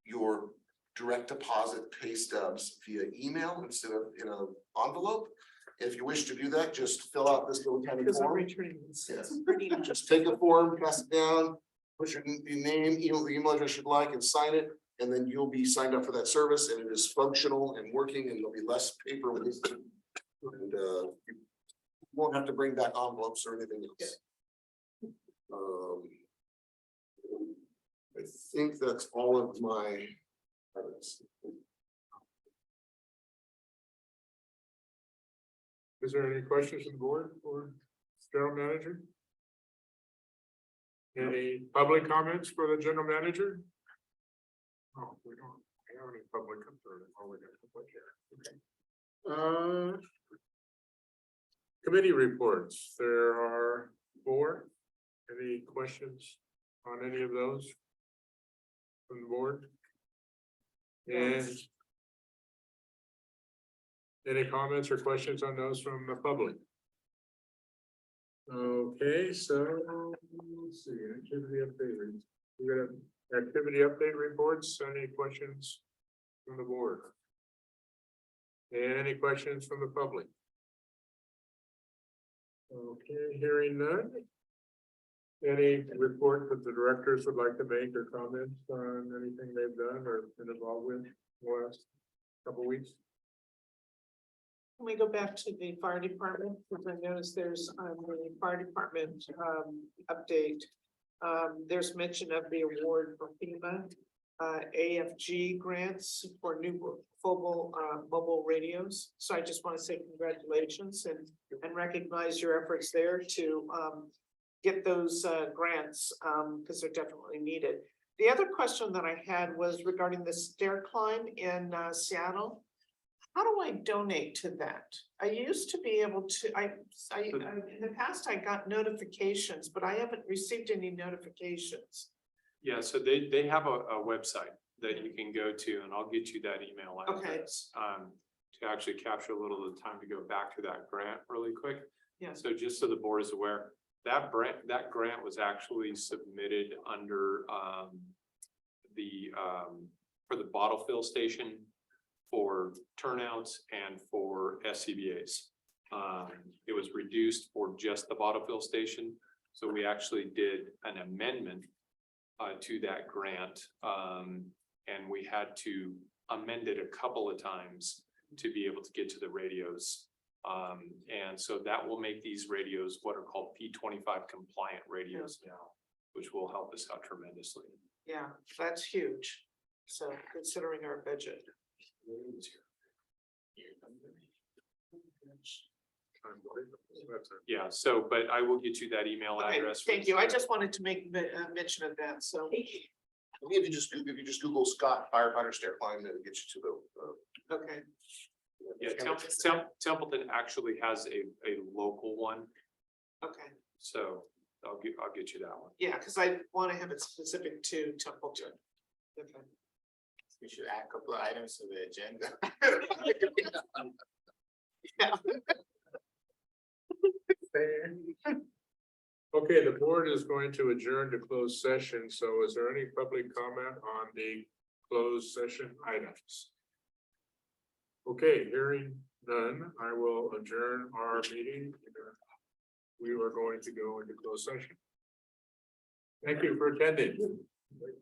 your direct deposit pay stubs via email instead of in an envelope. If you wish to do that, just fill out this little tiny Because I'm form. returning this. Yes. Pretty much. Just take a form, pass it down, put your name, the email address you'd like and sign it. And then you'll be signed up for that service and it is functional and working and there'll be less paper with it. And you won't have to bring back envelopes or anything else. I think that's all of my items. Is there any questions from the board for general manager? Any public comments for the general manager? Oh, we don't have any public concern. Oh, we got public here. Okay. Committee reports, there are 4. Any questions on any of those? From the board? And any comments or questions on those from the public? Okay, so let's see, activity update. We got activity update reports, any questions from the board? And any questions from the public? Okay, hearing none. Any report that the directors would like to make or comments on anything they've done or been involved with in the last couple weeks? Can we go back to the fire department? Because I noticed there's the fire department update. There's mention of the award for FEMA AFG grants for new mobile radios. So I just want to say congratulations and recognize your efforts there to get those grants because they're definitely needed. The other question that I had was regarding the stair climb in Seattle. How do I donate to that? I used to be able to, in the past, I got notifications, but I haven't received any notifications. Yeah, so they have a website that you can go to, and I'll get you that email Okay. address. To actually capture a little of the time to go back to that grant really quick. Yeah. So just so the board is aware, that grant was actually submitted under for the bottle fill station for turnouts and for SCBA's. It was reduced for just the bottle fill station. So we actually did an amendment to that grant. And we had to amend it a couple of times to be able to get to the radios. And so that will make these radios what are called P25 compliant radios now, which will help us out tremendously. Yeah, that's huge. So considering our budget. Yeah, so, but I will get you that email Okay, address. thank you. I just wanted to make mention of that, so. If you just Google Scott firefighter stair climb, it'll get you to the. Okay, Yeah, Templeton actually has a local one, okay. so I'll get you that one. Yeah, because I want to have it specific to Templeton. Okay. We should add a couple of items to the agenda. Yeah. Okay, the board is going to adjourn to closed session. So is there any public comment on the closed session items? Okay, hearing none, I will adjourn our meeting. We are going to go into closed session. Thank you for attending.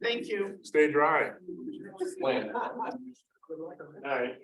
Thank you. Stay dry. All right.